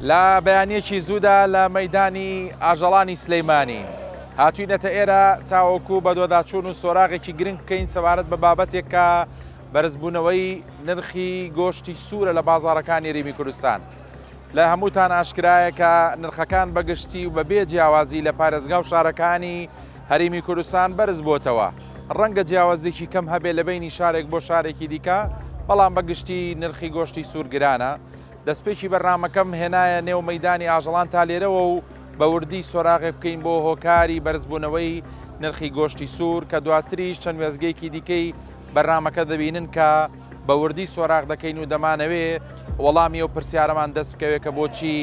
لە بەیانیەکی زوودا لە مەیدانی ئاژەڵانی سلەیمانی هاتووینەتە ئێرە تاوەکو بە دۆداچوون و سۆراغێکی گرنگ بکەین سەبارەت بە بابەتێک کە بەرزبوونەوەی نرخی گۆشتی سوورە لە بازاڕەکانی هەرێمی کوردستان. لە هەمووتان ئاشکرایە کە نرخەکان بەگشتی و بەبێ جیاوازی لە پارێزگا و شارەکانی هەرێمی کوردستان بەرز بۆتەوە. ڕەنگە جیاوازێکی کەم هەبێ لە بینی شارێک بۆ شارێکی دیکە، بەڵام بەگشتی نرخی گۆشتی سوور گرانە. دەستپێکی بەرنامەکەم هێنایە نێو مەیدانی ئاژەڵان تا لێرەوە و بە وردی سۆراغێ بکەین بۆ هۆکاری بەرزبوونەوەی نرخی گۆشتی سوور کە دواتریش چەند وێزگەیەکی دیکەی بەرنامەکە دەبینن کە بە وردی سۆراغ دەکەین و دەمانەوێ وەڵامی ئەو پرسیارەمان دەست بکەوێت کە بۆچی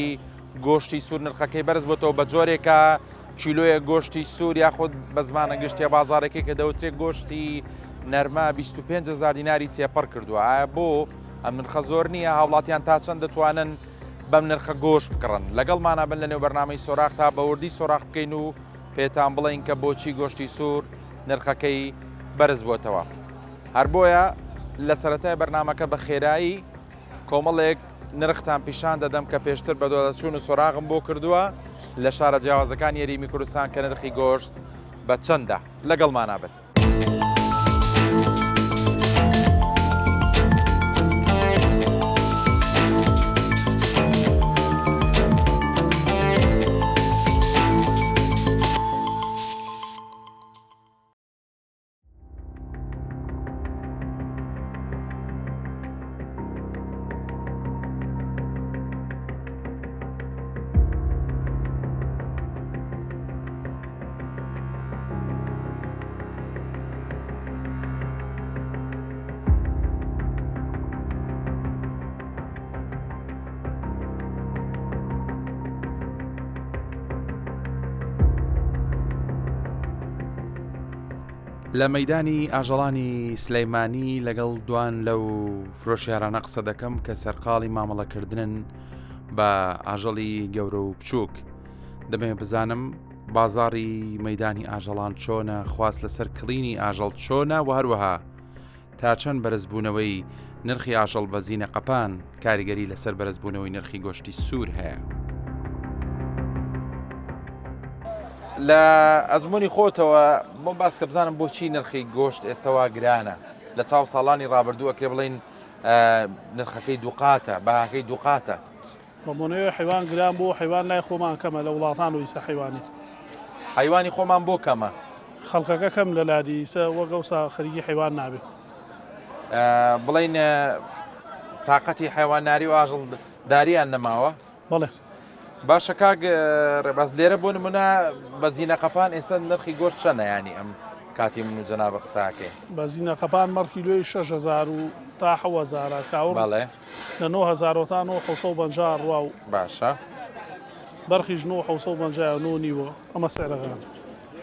گۆشتی سوور نرخەکەی بەرز بۆتەوە بە جۆرێکە کیلۆیە گۆشتی سوور یاخود بە زمانە گشتیە بازارێکی کە دەوترێت گۆشتی نەرمە 25,000 دیناری تێپەڕ کردووە. ئایا بۆ ئەم نرخە زۆر نییە هاوڵاتیان تا چەند دەتوانن بەم نرخە گۆشت بکڕن؟ لەگەڵمانە بن لە نێو بەرنامەی سۆراغ تا بە وردی سۆراغ بکەین و پێتان بڵین کە بۆچی گۆشتی سوور نرخەکەی بەرز بۆتەوە. هەر بۆیە لە سەرەتای بەرنامەکە بە خێرایی کۆمەڵێک نرختان پیشان دەدەم کە پێشتر بە دۆداچوون و سۆراغم بۆ کردووە لە شارە جیاوازەکان هەرێمی کوردستان کە نرخی گۆشت بە چەندە. لەگەڵمانە بن. لە مەیدانی ئاژەڵانی سلەیمانی لەگەڵ دوان لەو فرۆشیارانە قسە دەکەم کە سەرقاڵی مامەڵەکردنن بە ئاژەڵی گەورە و بچووک. دەمێ بزانم بازاڕی مەیدانی ئاژەڵان چۆنە، خواست لەسەر کڵینی ئاژەڵ چۆنە و هەروەها تا چەند بەرزبوونەوەی نرخی ئاژەڵ بە زینەقەپان کاریگەری لەسەر بەرزبوونەوەی نرخی گۆشتی سوور هەیە. لە ئەزمموی خۆتەوە بۆم باس کە بزانم بۆچی نرخی گۆشت ئێستاوا گرانە. لە چاو ساڵانی ڕابردووە کێ بڵین نرخەکەی دووقاتە، بەهاکەی دووقاتە. بەمونەوە حیوان گران بۆ حیوان لای خۆمان کەمە لە وڵاتان و ئیسە حیوانی. حیوانی خۆمان بۆ کەمە. خەڵکەکە کەم لە لادی ئیسە وەگەوسا خەریکی حیوان نابێت. بڵین تااقەتی حیوانناری و ئاژەڵ داریان نەماوە؟ بەڵێ. باشە کاک ڕێباز لێرە بۆ نمونە بە زینەقەپان ئێستا نرخی گۆشت چەندە ینی ئەم کاتی من و جەنابە قساکەی؟ بە زینەقەپان مەڕکیلۆی 6,000 و تا 7,000 کاوڕ بەڵێ لە 9,000 تا 950 ڕوا و باشە بەرخیش 950 نیوە ئەمە سێرەغان.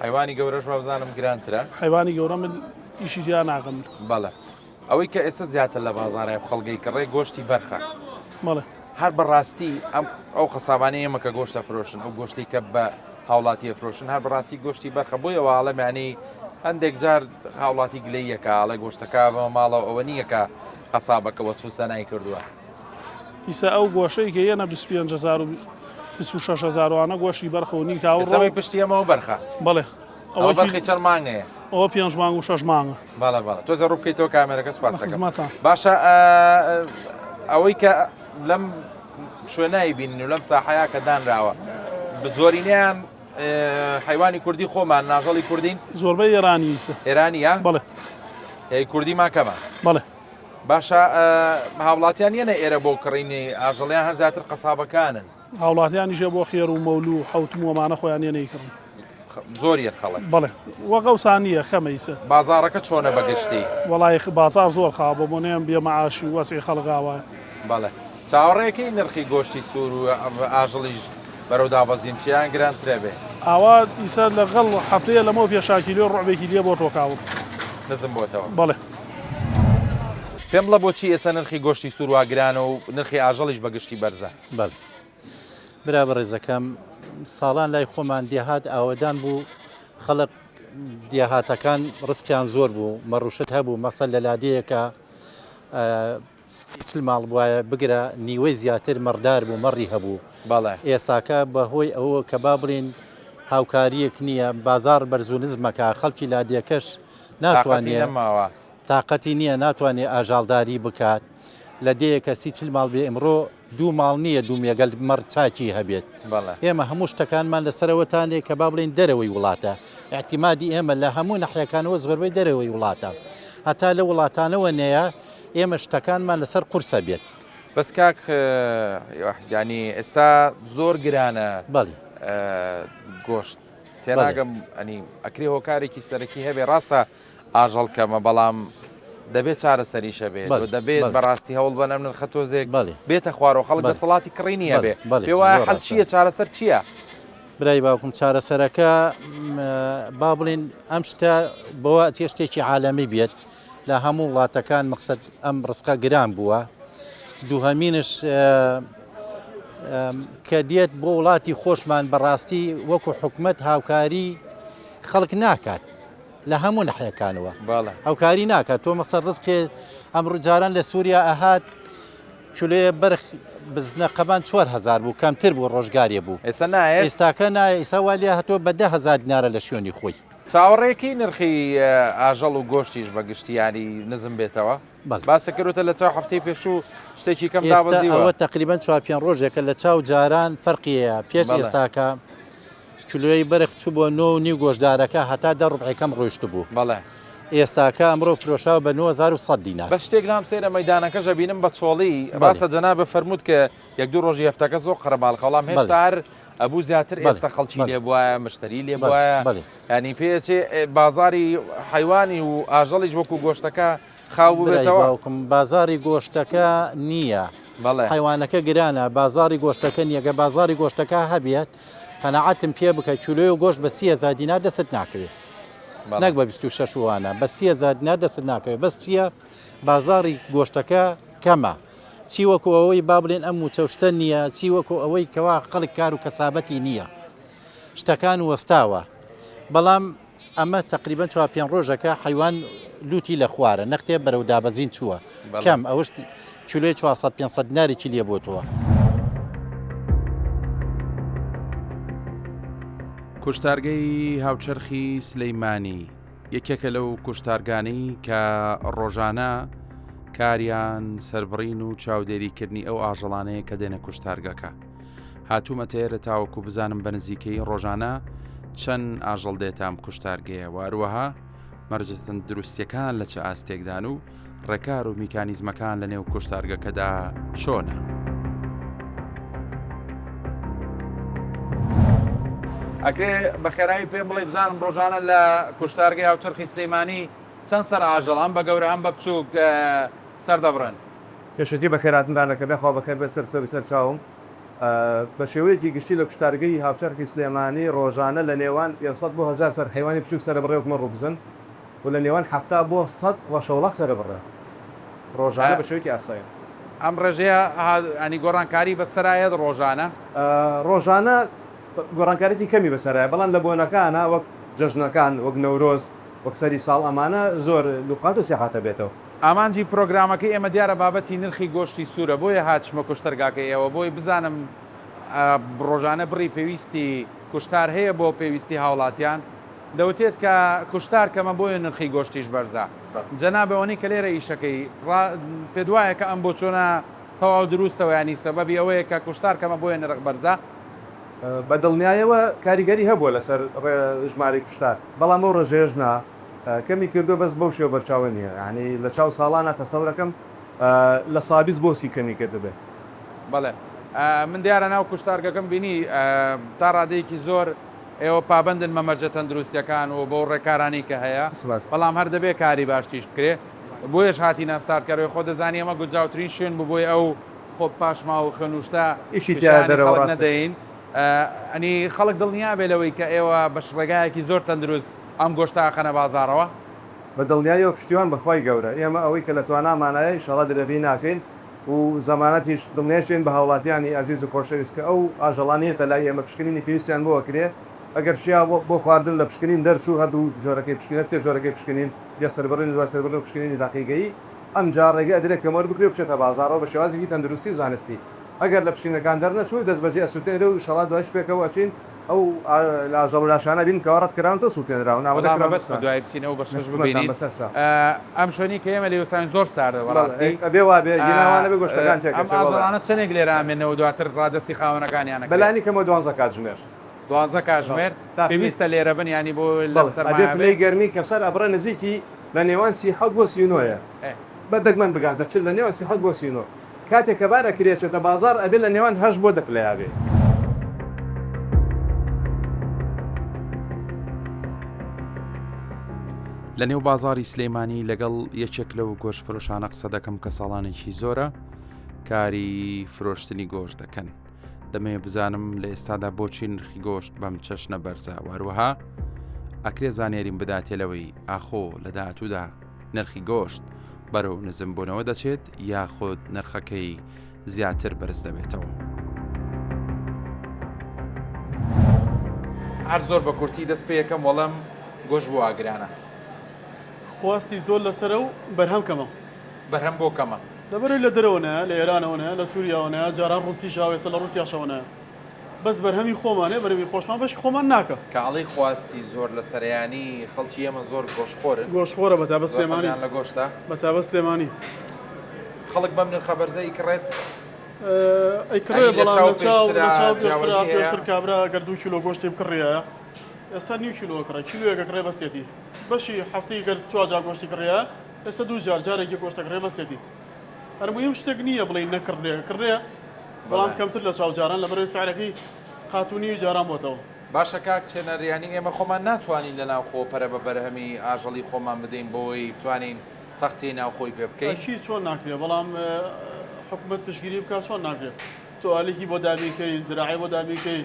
حیوانی گەورەش بزانم گرانترە؟ حیوانی گەورە من ئیشی جیان ناغم. بەڵێ ئەوەی کە ئێستا زیاتر لە بازاڕای خەڵگەی کڕێ گۆشتی بەرخە. بەڵێ هەر بەڕاستی ئەو خەسابانەی ئێمە کە گۆشتە فرۆشن ئەو گۆشتی کە بە هاوڵاتی فرۆشن هەر بەڕاستی گۆشتی بەرخە بۆیەوە ئاڵەمانی هەندێک جار هاوڵاتی گلەیەکە ئاڵێ گۆشتەکە بە ماڵەوە ئەوە نییە کە قەسابەکە وەسفسەنای کردووە. ئیسا ئەو گۆشەی کە یەنە 25,000 و 26,000وانە گۆشتی بەرخەونی کاوڕەوەی پشتی ئەمەوە بەرخە. بەڵێ ئەوە بەرخی چەند مانگەیە؟ ئەوە 5 مانگ و 6 مانگە. بەڵێ بەڵێ تۆزە ڕووبکەیتەوە کامێرەکە سپاس دەکەم. باشە ئەوەی کە لەم شوێنایی بینن و لەم ساحەیە کە دانراوە بزۆرینیان حیوانی کوردی خۆمان ناژەڵی کوردین؟ زۆربەی ئێرانی ئیسە. ئێرانیە؟ بەڵێ. کوردی ماکەمە؟ بەڵێ. باشە هاوڵاتیان یەنە ئێرە بۆ کڕینی ئاژەڵیان هەر زیاتر قەسابەکانن. هاوڵاتیانیشە بۆ خێر و مەول و حوتم وەمانە خۆیان یەنەیکردن. زۆریە خەڵک. بەڵێ وەقەوسانیە کەمەیسە. بازاڕەکە چۆنە بەگشتی؟ وەڵای بازار زۆر خاوە بۆ نێم بێمەعاشی و وەسی خەڵگاوە. بەڵێ چاوەڕێەکەی نرخی گۆشتی سوور و ئاژەڵیش بەرەودابەزیینچیان گرانترە بێ. ئاوا ئیسا لەگەڵ هەفتەیە لەمەوە پێشاکیلۆ ڕۆبێکی لێ بۆ تۆکاوم نزم بۆتەوە. بەڵێ پێم بڵە بۆچی ئێستا نرخی گۆشتی سوور وا گرانە و نرخی ئاژەڵیش بەگشتی بەرزە؟ بەڵێ برا بەڕێزەکەم ساڵان لای خۆمان دێهات ئاوەدان بوو خەڵک دێهاتەکان ڕستیان زۆر بوو مەڕوشت هەبوو مەسەل لە لادەیەکە چل ماڵ وایە بگرە نیوەی زیاتر مەڕدار بوو مەڕی هەبوو بەڵێ ئێستاکە بەهۆی ئەوە کە با بڵین هاوکاریەک نییە بازار بەرزونزمەکە خەڵکی لادیەکەش ناتوانێت ماوە تااقەتی نییە ناتوانێت ئاژاڵداری بکات لە دەیەکە سی چل ماڵ بێ ئەمڕۆ دوو ماڵ نییە دوو مێگەل مەڕ چاکی هەبێت ئێمە هەموو شتەکانمان لەسەرەوەتانێک کە با بڵین دەرەوەی وڵاتە احتیمادی ئێمە لە هەموو نەحیەکانەوە زۆربەی دەرەوەی وڵاتە هەتا لە وڵاتانەوە نەیە ئێمە شتەکانمان لەسەر قورسە بێت بەس کاک ینی ئێستا زۆر گرانە بەڵی گۆشت تێناگەم ئەنی ئەکری هۆکارێکی سەرەکی هەبێ ڕاستە ئاژەڵکەمە بەڵام دەبێت چارەسەریشە بێت دەبێت بەڕاستی هەوڵ بە نەمن خەتۆزێک بێتە خوارەوە خەڵک دەسەڵاتی کڕی نییە بێ پێ وایە حەڵ چییە چارەسەر چییە؟ برای باوکم چارەسەرەکە با بڵین ئەم شتە بەوە شتێکی عالەمی بێت لە هەموو وڵاتەکان مەقسەد ئەم ڕستقە گران بووە دووهەمینش کە دێت بۆ وڵاتی خۆشمان بەڕاستی وەکو حکومت هاوکاری خەڵک ناکات لە هەموو نەحیەکانەوە هاوکاری ناکات تۆ مەسەر ڕستکێ ئەمڕۆ جاران لە سووریا ئەهات چولێ بەرخ بزنە قەبان 4,000 بوو کەمتر بوو ڕۆژگارێ بوو ئێستاکە نایە ئێساوالیا هەتۆ بە 10,000 دینارە لە شوێنی خۆی چاوەڕێکی نرخی ئاژەڵ و گۆشتیش بە گشتیانی نزم بێتەوە باسەکەوتە لە چاو هەفتەی پێشوو شتێکی کەم ئەوە تقریبان 4 ڕۆژێکە لە چاو جاران فەرقیەیە پێش ئێستاکە کیلۆی بەرخ چوو بۆ 9 گۆشتدارەکە هەتا 10 ڕوبعەکەم ڕۆیشت بوو ئێستاکە ئەمڕۆ فرۆشاو بە 9,100 دینار بە شتێک لام سێرە مەدانەکەژە بینم بە چۆڵی ڕاستە جەنابە فەرمووت کە یەک دوو ڕۆژی هەفتەکە زۆر قەرەباڵ خەڵام هێشتا هەر ئەبوو زیاتر ئێستا خەڵکی لێ بواە مشتری لێ بواە ینی پێچێ بازاری حیوانی و ئاژەڵیش وەکو گۆشتەکە خاو بێتەوەکم بازاری گۆشتەکە نییە حیوانەکە گرانە بازاری گۆشتەکە نیەگە بازاری گۆشتەکە هەبێت قەنەعەتم پێ بکە کیلۆی و گۆشت بە 30,000 دینار دەست ناکەوێت نەک بە 26 وانە بە 30,000 دینار دەست ناکەوێت بەس چییە بازاری گۆشتەکە کەمە چی وەکو ئەوەی با بڵێن ئەم و چەشتە نییە چی وەکو ئەوەی کەوا خەڵک کار و کەسابەتی نییە شتەکان وەستاوە بەڵام ئەمە تقریبان 4 ڕۆژەکە حیوان لوتی لە خوارە نەختێ بەرەو دابەزین چووە کەم ئەوش کیلۆی 400-500 دینارێکی لێ بۆتەوە کوشتارگەی هاوچەرخی سلەیمانی یەکێکە لەو کوشتارگانەی کە ڕۆژانە کاریان سەربڕین و چاودێریکردنی ئەو ئاژەڵانەیە کە دێنە کوشتارگەکە هاتوومە تێرە تاوەکو بزانم بە نزیکەی ڕۆژانە چەند ئاژەڵ دێتام کوشتارگەیە واروەها مەرجتن دروستیەکان لە چه ئاستێکدان و ڕێکار و میکانیزمەکان لە نێو کوشتارگەکەدا چۆنە ئەکرێ بە خێرایی پێ بڵێ بزانم ڕۆژانە لە کوشتارگەی هاوچەرخی سلەیمانی چەند سەر ئاژەڵان بە گەورە ئەم بە بچووک سەردەبڕن پێشەتی بە خێراتندانەکە بێخوا بەخێر بێت سەر چاوم بە شێوەیەکی گشتی لە کوشتارگەی هاوچەرخی سلێمانی ڕۆژانە لە نێوان 500 بۆ 1000 سەر حیوانی بچووک سەربڕێوەکمە ڕووبزن و لە نێوان 70 بۆ 100 ڕەشەوڵەق سەربڕێ ڕۆژانە بە شێوەیەکی ئاسایە ئەم ڕێژەیە ئەنی گۆڕانکاری بەسەرایەت ڕۆژانە گۆڕانکاریی کەمی بەسەرایە بەڵام لە بۆنەکانە وەک جەژنەکان وەک نەورۆز وەک سەری ساڵ ئەمانە زۆر لوقات و سیاحاتە بێتەوە ئامانجی پرۆگرامەکەی ئێمە دیارە بابەتی نرخی گۆشتی سوورە بۆیە هاتشمە کوشتەرگاکە ئێوە بۆی بزانم ڕۆژانە بڕی پێویستی کوشتار هەیە بۆ پێویستی هاوڵاتیان دەوتێت کە کوشتار کەمە بۆیە نرخی گۆشتیش بەرزە جەنابەوەی کە لێرە ئیشەکەی پێ دوایە کە ئەم بۆ چۆنە تەواو دروستەوە ینی سەبەبی ئەوەیە کە کوشتار کەمە بۆیە نرخ بەرزە بە دڵنیایەوە کاریگەری هەبووە لەسەر ژماری کوشتار بەڵام ئەو ڕێژێژنا کەمی کردو بەس بەو شێوە بەرچاوە نییە ینی لە چاو ساڵانە تەسەورەکەم لە سابیز بۆسی کەمی کرده بێ بەڵێ من دیارە ناو کوشتارگەکەم بینی تا ڕادەیەکی زۆر ئێوە پابندن مەمەرجە تەندروستیەکان و بۆ ڕێکارانی کە هەیە بەڵام هەر دەبێت کاری باشتیش بکرێ بۆیەش هاتی نەفتارکەرەوەی خۆ دەزانی ئەمە گوجاوترین شوێن ببووی ئەو خۆ پاشما و خوێنوشتا ئیشی تیا دەرەوە نەدەین ئەنی خەڵک دڵنیا بێ لەوەی کە ئێوە بەش ڕێگایەکی زۆر تەندروست ئەم گۆشتا خەنە بازارەوە بە دڵنیایەوە پشتیوان بەخوای گەورە ئێمە ئەوەی کە لە توانامانایە ئینشاڵڵا دەرەبی ناکەین و زەمانەتیش دڵنیاشێن بە هاوڵاتیانی ئازیز و خۆشەویست کە ئەو ئاژەڵانیەتە لای ئێمە پشکنینی پێویستیان بۆ کرێ ئەگەر شیا بۆ خواردن لە پشکنین دەرچوو هەردوو جۆرەکەی پشکنە سێ جۆرەکەی پشکنین یا سەربڕین دوای سەربڕین و پشکنینی داقیگەیی ئەم جار ڕێگە ئەدرێت کەمەوە بکرێ بچێتە بازارەوە بە شێوازێکی تەندروستی و زانستی ئەگەر لە پشتینەکان دەرنەچوو دەست بەجێ ئەسووتێنرە و شەڵات دوای شپێکەوە ئەچین ئەو لاژەڵ و لاشانە بین کە ڕەتکراون تە سووتێنراون بەس دوای بچینەوە بە شەش ببینین ئەم شوێنی کە ئێمە لێوسان زۆر ساردە بێ وا بێ گیناوانە بێ گۆشتەکان تێک ئەم ئازڵانە چەندێک لێرە ئامێنەوە دواتر ڕادستی خاوەنەکانیانە بەلانی کەمە 12 کاتژمێر 12 کاتژمێر پێویستە لێرە بن ینی بۆ بێ پلەی گەرمی کە سەر ئەبرە نزیکی لە نێوان 37 بۆ 39 بە دەگمەن بگات دەچێت لە نێوان 37 بۆ 39 کاتێک کە بارە کرێچێتە بازار ئەبێ لە نێوان 8 بۆ 10 پلەیا بێ. لە نێو بازاری سلێمانی لەگەڵ یەکێک لەو گۆشت فرۆشانە قسە دەکەم کە ساڵانێکی زۆرە کاری فرۆشتنی گۆشت دەکەن. دەمەوێت بزانم لە ئێستادا بۆچی نرخی گۆشت بەم چەشنە بەرزە واروەها ئەکرێ زانێریم بداتێلەوەی ئاخۆ لە داهاتوودا نرخی گۆشت بەرەو نزمبوونەوە دەچێت یاخود نرخەکەی زیاتر بەرز دەبێتەوە. هەر زۆر بە کورتی دەست پێ یەکەم وەڵام گۆشت بۆ ئاگرانە خواستی زۆر لەسرە و بەرهەم کەمە بەرهەم بۆ کەمە لەبەرەوەی لە دەرەوەنە لە ئێرانەوەنە لە سووریاوەنە جاران ڕوسی شاوێسە لە ڕوسیاشەوەنە بەس بەرهەمی خۆمانێ بەرەمی خۆشمان بەش خۆمان ناکە کاڵی خواستی زۆر لە سەرەیانی خەڵکی ئێمە زۆر گۆشتخۆرن گۆشتخۆرە بەتابەت سلێمانی لە گۆشتە بەتابەت سلێمانی خەڵک بەم نرخە بەرزەی کڕێت ئەیکڕێ بەڵام لە چاو پێشتر کابرا گەر 2 کیلۆ گۆشتی بکڕیە ئێستا 9 کیلۆ کڕە کیلوەکە کڕێ بەسێتی بەشی هەفتەی گەر 4 جار گۆشتی کڕەیە ئێستا 2 جار جارێکی گۆشتە کڕێ بەسێتی هەرموویم شتێک نییە بڵێ نەکڕێ کڕێ بەڵام کەمتر لە چاوجاران لەبەرەوەی سعرەکەی قاتونی و جاران بۆتەوە. باشە کاک چێنەریانی ئێمە خۆمان ناتوانین لە ناو خۆپەرە بە بەرهەمی ئاژەڵی خۆمان بدەین بۆی بتوانین تەختی ناوخۆی پێ بکەین چی چۆن ناکرێ بەڵام حکومت پشگیری بکات چۆن ناکرێت تۆ ئالیکی بۆ دابیکەی زراعی بۆ دابیکەی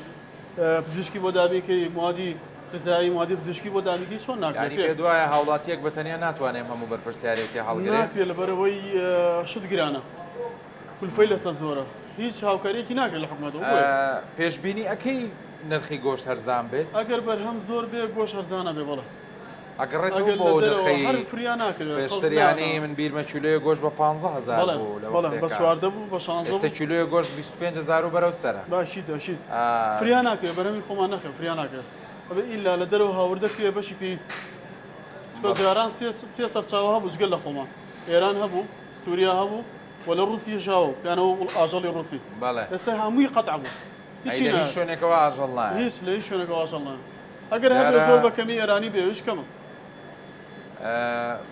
پزیشکی بۆ دابیکەی موادی غذایی موادی پزیشکی بۆ دابیکەی چۆن ناکرێت پێ دوایە هاوڵاتیەک بەتەنیا ناتوانێت هەموو بەرپرسیارێتی هەڵگرێت ناکرێت لەبەرەوەی شت گرانە کولفەی لەسەر زۆرە هیچ هاوکاریەکی ناکرێت لە حکومەتەوە پێشبینی ئەکەی نرخی گۆشت هەرزان بێت ئەگەر بەرهەم زۆر بێ گۆشت هەرزانە بێ بەڵێ ئەگەڕێتەوە بۆ نرخی فریا ناکرێت پێشتریانی من بیرمە کیلۆیە گۆشت بە 15,000 بوو بە 14 بوو بە 16 کیلۆیە گۆشت 25,000 بەرەو سەرە باشیت فریا ناکرێت بەرەمی خۆمان نەخێ فریا ناکرێت ئەبێ ئیلا لە دەرەوە هاوردەکرێ بەشی پێویست جاران سێ سەرچاوە هەبوو جگەل لە خۆمان ئێران هەبوو سووریا هەبوو و لە ڕوسی ژاوە پیانەوە ئاژەڵی ڕوسی ئێستا هەمووی قەتع بوو هیچ شوێنێکەوە ئاژەڵ نایە هیچ لە هیچ شوێنێکەوە ئاژەڵ نایە ئەگەر هەبێ زۆر بەکەمی ئێرانی بێویش کەمە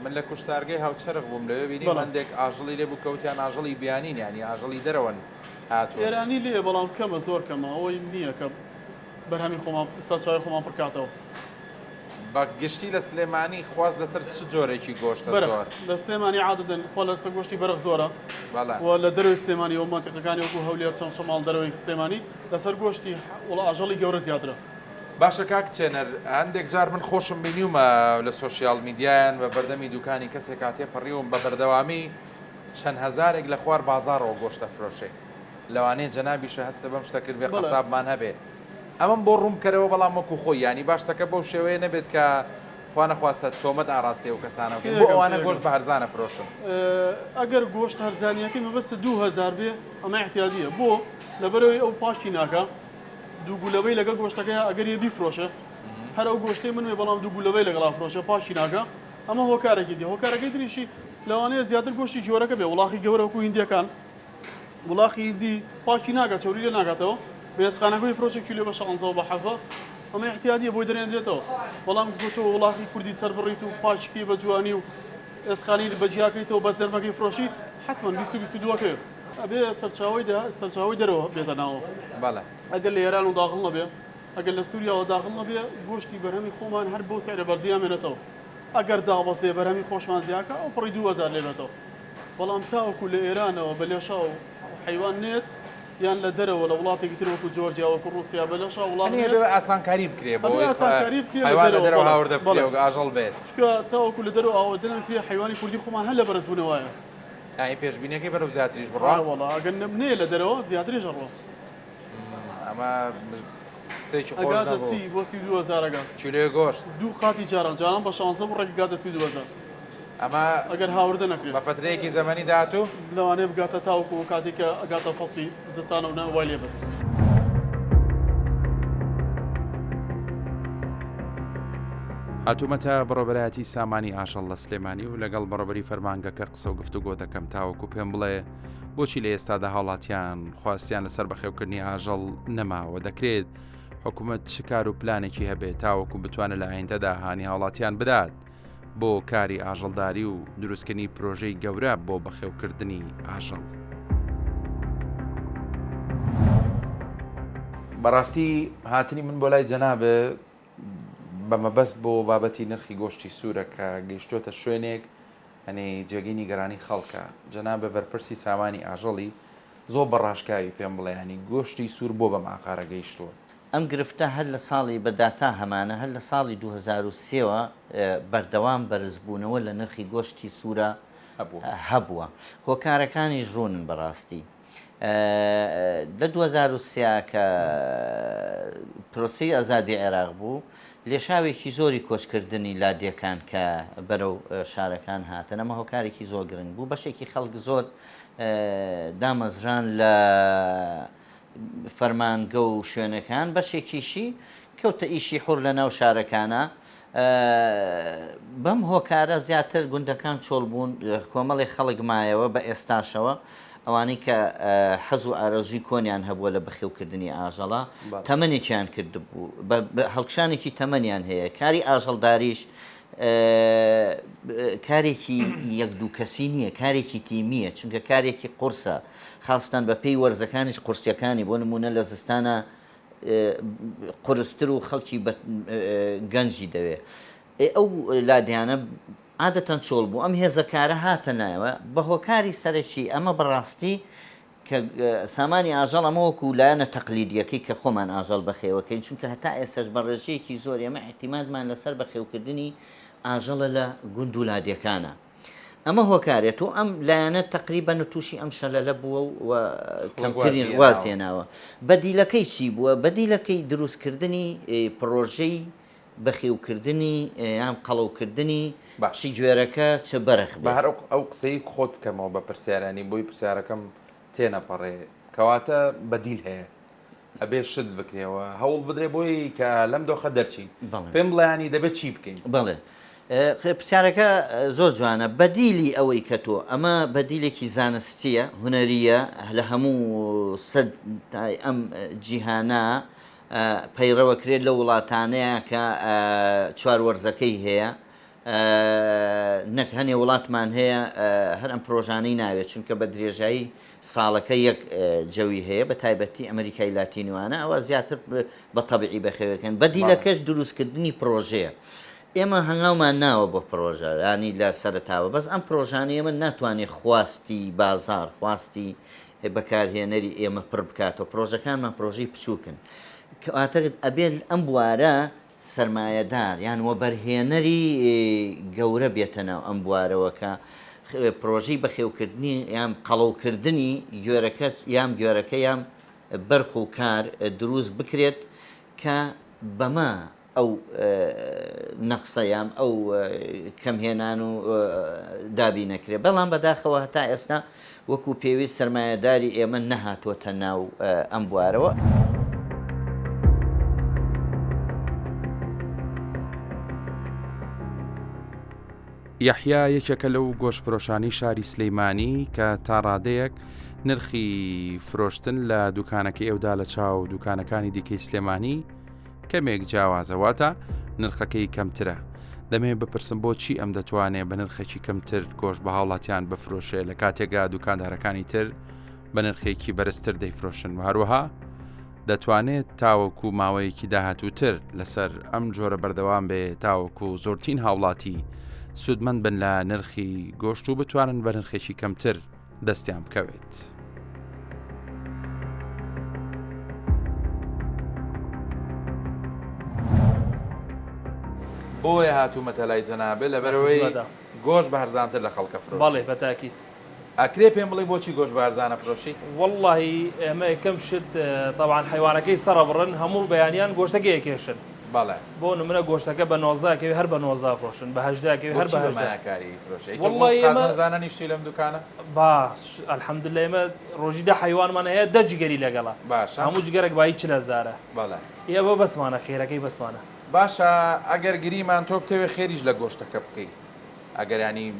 من لە کوشتارگەی هاوچەرخ بووم لەوێ بینی هەندێک ئاژەڵی لێ بوو کەوتیان ئاژەڵی بیانین ینی ئاژەڵی دەرەوەن هاتووە ئێرانی لێ بەڵام کەمە زۆر کەمە ئەوەی نییە کە بەرهەمی خۆمان سەرچاوی خۆمان پڕکاتەوە بە گشتی لە سلێمانی خواست لەسەر چ جۆرێکی گۆشتە زۆر لە سلێمانی عادەتەن خۆ لەسەر گۆشتی بەرق زۆرە و لە دەروی سلێمانی و مانتیقەکانی وەکو هەولێر چەند شەماڵ دەرەوەی سلێمانی لەسەر گۆشتی وڵا ئاژەڵی گەورە زیاترە. باشە کاک چێنەر هەندێک جار من خۆشم بینیومە لە سۆشیال میدیایان بە بەردەمی دوکانی کەسێک کاتێ پەڕیوم بە بەردەوامی چەند هەزارێک لە خوار بازارەوە گۆشتە فرۆشێ لەوانەیە جەنابیشە هەستە بەم شتەکرد بێ قەسابمان هەبێ ئەمەم بۆ ڕوومکەرەوە بەڵام وەکو خۆی ینی باشتەکە بەو شێوەیە نەبێت کە خوانەخواستە تۆمەت ئاڕاستی و کەسانەوە بۆ ئەوانە گۆشت بە هەرزانە فرۆشن ئەگەر گۆشت هەرزانیەکەی مەبەستە 2000 بێ ئەمە احتیاجیە بۆ لەبەرەوەی ئەو پاشی ناکە دوو گولەبەی لەگەڵ گۆشتەکەی ئەگەر یە بیفرۆشە هەر ئەو گۆشتەی من بەڵام دوو گولەبەی لەگەڵا فرۆشە پاشی ناکە ئەمە هۆکارێکی دی هۆکارەکەی تریشی لەوانەیە زیاتر گۆشتی جۆرەکە بێ وڵاخی گەورە وەکو هیندیەکان وڵاخی هیندی پاشی ناکات چوری لێ ناکاتەوە بێسخانەکەی فرۆشە کیلۆ بە 16 بە 7 ئەمە احتیاجیە بۆی دەرێنرێتەوە بەڵام گوتەوە وڵاخی کوردی سەر بڕیت و پاشکی بە جوانی و ئێسخانی بەجیاکەیتەوە بەس دەرمەکەی فرۆشی حتمما 22 ئەبێ سەرچاوی دەرەوە بێتە ناوە ئەگەر لە ئێران و داخڵ نەبێ ئەگەر لە سووریاوە داخڵ نەبێ گۆشتی بەرهەمی خۆمان هەر بۆ سعرە بەرزیان مێنێتەوە ئەگەر دابەسێ بەرهەمی خۆشمان زیاکە ئەو پڕی 2000 لێبێتەوە بەڵام تاوەکو لە ئێرانەوە بە لێشا و حیوان نێت یان لە دەرەوە لە وڵاتێکی تر وەکو جۆرجیا وەکو ڕوسیا بە لەشا وڵاتی ئاسانکاری بکرێ بۆ دەرەوە هاوردە ئاژەڵ بێت چکە تاوەکو لە دەرەوە ئاوەدەن پێ حیوانی کوردی خۆمان هەر لە بەرز بوونەوەیە ئای پێشبینیەکەی بەرەو زیاتریش بڕوا وڵا ئەگەر نەبنێ لە دەرەوە زیاتریش ڕۆ ئەمە قسەیکی خۆش ئەگاتە سی بۆ 2000 کیلۆی گۆشت دوو قاتی جاران بە 16 بڕێک گاتە 2000 ئەمە ئەگەر هاوردە نەکرێت بە فترەیەکی زەمەنی داهاتوو لەوانەیە بگاتە تاوکو و کاتێککە ئەگاتە فەسی زستانە و نەوای لێ بێت. هاتوومەتە بەڕۆبەرایەتی سامانی ئاژەڵ لە سلێمانی و لەگەڵ بەڕۆبەری فەرمانگەکە قسە و گفتوگۆ دەکەم تاوەکو پێم بڵێ بۆچی لە ئێستادا هاوڵاتیان خواستیان لەسەر بەخێوکردنی ئاژەڵ نەماوە دەکرێت حکوومەت چکار و پلانێکی هەبێت تاوەکو بتوانێت لە ئایندەدا هانی هاوڵاتیان بدات بۆ کاری ئاژەڵداری و دروستکردنی پرۆژەی گەورە بۆ بەخێوکردنی ئاژەڵ. بەڕاستی هاتنی من بۆ لای جەنابە بەمەبەست بۆ بابەتی نرخی گۆشتی سوورە کە گەیشتۆتە شوێنێک هەنێ جێگەی نیگەرانی خەڵکە جەنابە بەرپرسی سامانی ئاژەڵی زۆر بەڕاشکاوی پێم بڵێ گۆشتی سوور بۆ بەم ئاقارە گەیشتووە. ئەم گرفتە هەر لە ساڵی بەداتا هەمانە هەر لە ساڵی 2023ەوە بەردەوام بەرزبوونەوە لە نرخی گۆشتی سوورە هەبووە هۆکارەکانی ژڕونن بەڕاستی. لە 2023 کە پرۆسی ئازادی عێراق بوو لێشاوێکی زۆری کۆچکردنی لادیەکان کە بەرەو شارەکان هاتن ئەمە هۆکارێکی زۆر گرنگ بوو بەشێکی خەڵک زۆر دامەزران لە فەرمانگە و شوێنەکان بەشێکیشی کەوتە ئیشی حور لە ناو شارەکانە بەم هۆکارە زیاتر گوندەکان چۆڵ بوون کۆمەڵی خەڵک مایەوە بە ئێستاشەوە ئەوانەی کە حەز و ئارەزوی کۆنیان هەبووە لە بەخێوکردنی ئاژەڵە تەمەنێکیان کرد بوو هەڵکشانێکی تەمەنیان هەیە کاری ئاژەڵداریش کارێکی یەک دوو کەسی نییە کارێکی تیمیە چونکە کارێکی قورسە خاستان بە پێی وەرزەکانیش قورسیەکانی بۆ نمونە لە زستانە قورستر و خەڵکی گەنجی دەوێ ئەو لادیانە عادەتەن چۆڵ بوو ئەم هێزەکارە هاتە نایەوە بە هۆکاری سەرەکی ئەمە بەڕاستی کە سامانی ئاژەڵ ئەمە وەکو لایەنە تەقلیدیەکەی کە خۆمان ئاژەڵ بەخێوەکەین چونکە هەتا ئێستش بە ڕێژەیەکی زۆر ئێمە احتیمادمان لەسەر بەخێوکردنی ئاژەڵە لە گوند و لادیەکانە ئەمە هۆکارێت و ئەم لایەنە تقریبا تووشی ئەم شەلەلە بووە و کەمترین وازێناوە بەدیلەکەی چی بووە بەدیلەکەی دروستکردنی پرۆژەی بەخێوکردنی یان قەڵەوکردنی باشی گوێرەکە چه بەرەخ بە هەر ئەو قسەی خۆت بکەمەوە بە پرسیارانی بۆی پرسیارەکەم تێنەپەڕێ کەواتە بەدیل هەیە ئەبێ شت بکرێەوە هەوڵ بدرێ بۆی کە لەم دۆخە دەرچین پێم بڵیانی دەبێت چی بکەین بڵێ پرسیارەکە زۆر جوانە بەدیلی ئەوەی کە تۆ ئەمە بەدیلێکی زانستیە هونەریە لە هەموو سەد ئەم جیهانە پەیڕەوەکرێت لە وڵاتانەیە کە چواروەرزەکەی هەیە نەک هەنێ وڵاتمان هەیە هەر ئەم پرۆژانەی ناوێت چونکە بە درێژایی ساڵەکە یەک جەوی هەیە بە تایبەتی ئەمریکای لاتینوانە ئەوە زیاتر بە تەبیعی بەخێوەکەن بەدیلەکەش دروستکردنی پرۆژەیە ئێمە هەنگاومان ناوە بۆ پرۆژە ینی لە سەرتاوە بەس ئەم پرۆژانەیە من ناتوانێت خواستی بازار خواستی بەکارهێنەری ئێمە پڕ بکاتەوە پرۆژەکانمان پرۆژەی بچووکن کەواتە ئەبێت ئەم بوارە سرمایهدار یان وەبەرهێنەری گەورە بێتە ناو ئەم بوارەوەکە پرۆژەی بەخێوکردنی یان قەڵەوکردنی گوێرەکە یان گوێرەکە یان بەرخ و کار دروست بکرێت کە بەمە ئەو نەقسەیان ئەو کەمهێنان و دابی نەکرێت بەڵام بەداخەوە هەتا ئێستا وەکو پێویست سرمایهداری ئێمە نەهاتوۆتە ناو ئەم بوارەوە. یەحیا یەکێکە لەو گۆشتفرۆشانی شاری سلەیمانی کە تا ڕادەیەک نرخی فرۆشتن لە دوکانەکەی ئەودا لە چاو دوکانەکانی دیکەی سلێمانی کەمێک جیاوازەواتە نرخەکەی کەمترە دەمێ بپرسم بۆچی ئەم دەتوانێت بە نرخێکی کەمتر گۆشت بە هاوڵاتیان بفرۆشێ لە کاتێکگا دوکاندارەکانی تر بە نرخێکی بەرزتر دەیفرۆشن و هەروەها دەتوانێت تاوەکو ماوەیەکی داهاتووتر لەسەر ئەم جۆرە بەردەوام بێ تاوەکو زۆرترین هاوڵاتی سوودمەند بن لە نرخی گۆشت و بتوانن بە نرخێکی کەمتر دەستیان بکەوێت. بۆیە هاتوومەتە لای جەنابێ لەبەرەوەی گۆشت بە هەرزانتر لە خەڵکە فرۆشت. بەڵێ بەتاکید. ئەکرێ پێم بڵێ بۆچی گۆشت بە هەرزانە فرۆشی؟ واللهی ئێمە یەکەم شت طبعاً حیوانەکەی سەرە بڕن هەموو بەیانیان گۆشتەکەی ئەکێشن. بەڵێ بۆ نمونە گۆشتەکە بە 19 هەر بە 19 فرۆشن بە 18 هەر بە 18 کاری فرۆشی والله ئێمە زانانی شتی لەم دوکانە باش الحەمدلله ئێمە ڕۆژیدا حیوانمان هەیە 10 جگەری لەگەڵا باش هەموو جگەرێک بای 40,000 بەڵێ ئێوە بەسمانە خێرەکەی بەسمانە باشە ئەگەر گریمان تۆ بتەوێ خێریش لە گۆشتەکە بکەیت ئەگەر ینی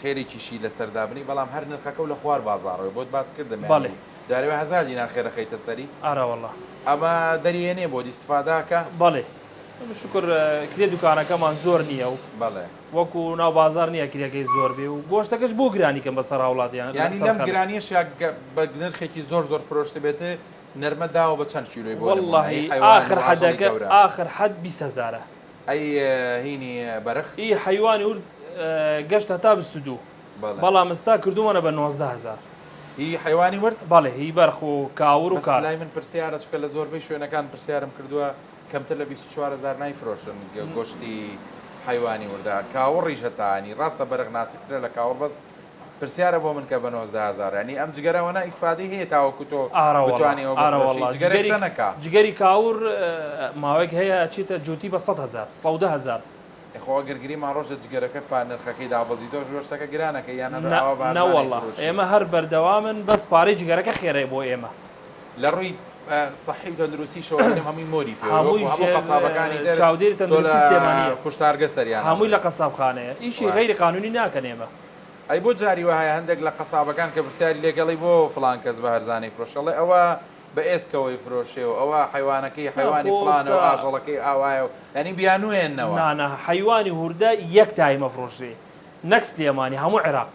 خێرێکیشی لە سەردابنی بەڵام هەر نرخەکە و لە خوار بازاڕەوە بۆت باس کردم بەڵێ جارێ 1000 دینار خێرەخەیتە سەری ئاراوەڵا ئەمە دەریێنێ بۆ دیستفاداکە بەڵێ شکر کرێ دوکانەکەمان زۆر نییە و بەڵێ وەکو ناو بازار نییە کرێەکەی زۆر بێ و گۆشتەکەش بۆ گرانیکەم بەسەر هاوڵاتیان ینی لەم گرانیش بە نرخێکی زۆر فرۆشتە بێتێ نەرمە داوە بە چەند کیلۆی بۆ والله آخر حدەکە آخر حد 20,000 ئەی هینی بەرخ ئی حیوانی ورد گەشت هەتا 22 بەڵام ئستا کردومەنە بە 19,000 هی حیوانی ورد بەڵێ هی بەرخ و کاور و کار لای من پرسیارە چکە لە زۆربەی شوێنەکان پرسیارم کردووە کەمتر لە 24,000 نایفرۆشن گۆشتی حیوانی وردە کاوەڕیش هەتانی ڕاستە بەرەق ناسکترە لە کاوەڕ بەس پرسیارە بۆ من کە بە 19,000 ینی ئەم جگەرەوەنا ئیسفادەی هەیە تاوەکو تۆ بتوانێەوە جگەری کاور ماوەیەک هەیە چیتە جوتی بە 100,000 100,000 خۆ گەرگریمان ڕۆژە جگەرەکە پا نرخەکەی دابەزیتەوە ژۆشتەکە گرانەکە یانە نەوەڵە ئێمە هەر بەردەوامن بەس پارەی جگەرەکە خێرەی بۆ ئێمە لە ڕووی صحی و تەندروستی شەوەم هەمووی مۆری هەمووی قەسابەکانی چاودێری تەندروستی سلێمانیە کوشتارگە سەریان هەمووی لە قەسابخانەیە ئیشی غەیری قانونی ناکەن ئێمە ئەی بۆ جاری وایە هەندێک لە قەسابەکان کە پرسیاری لێگەڵی بۆ فلان کەس بە هەرزانەی فرۆشەڵێ ئەوە بە ئێسکەوەی فرۆشێ و ئەوە حیوانەکەی حیوانی فلانە و ئاژەڵەکەی ئاوایە و ینی بیانوێنەوە نانە حیوانی هوردا یەک تایمە فرۆشێ نەک سلێمانی هەموو عێراق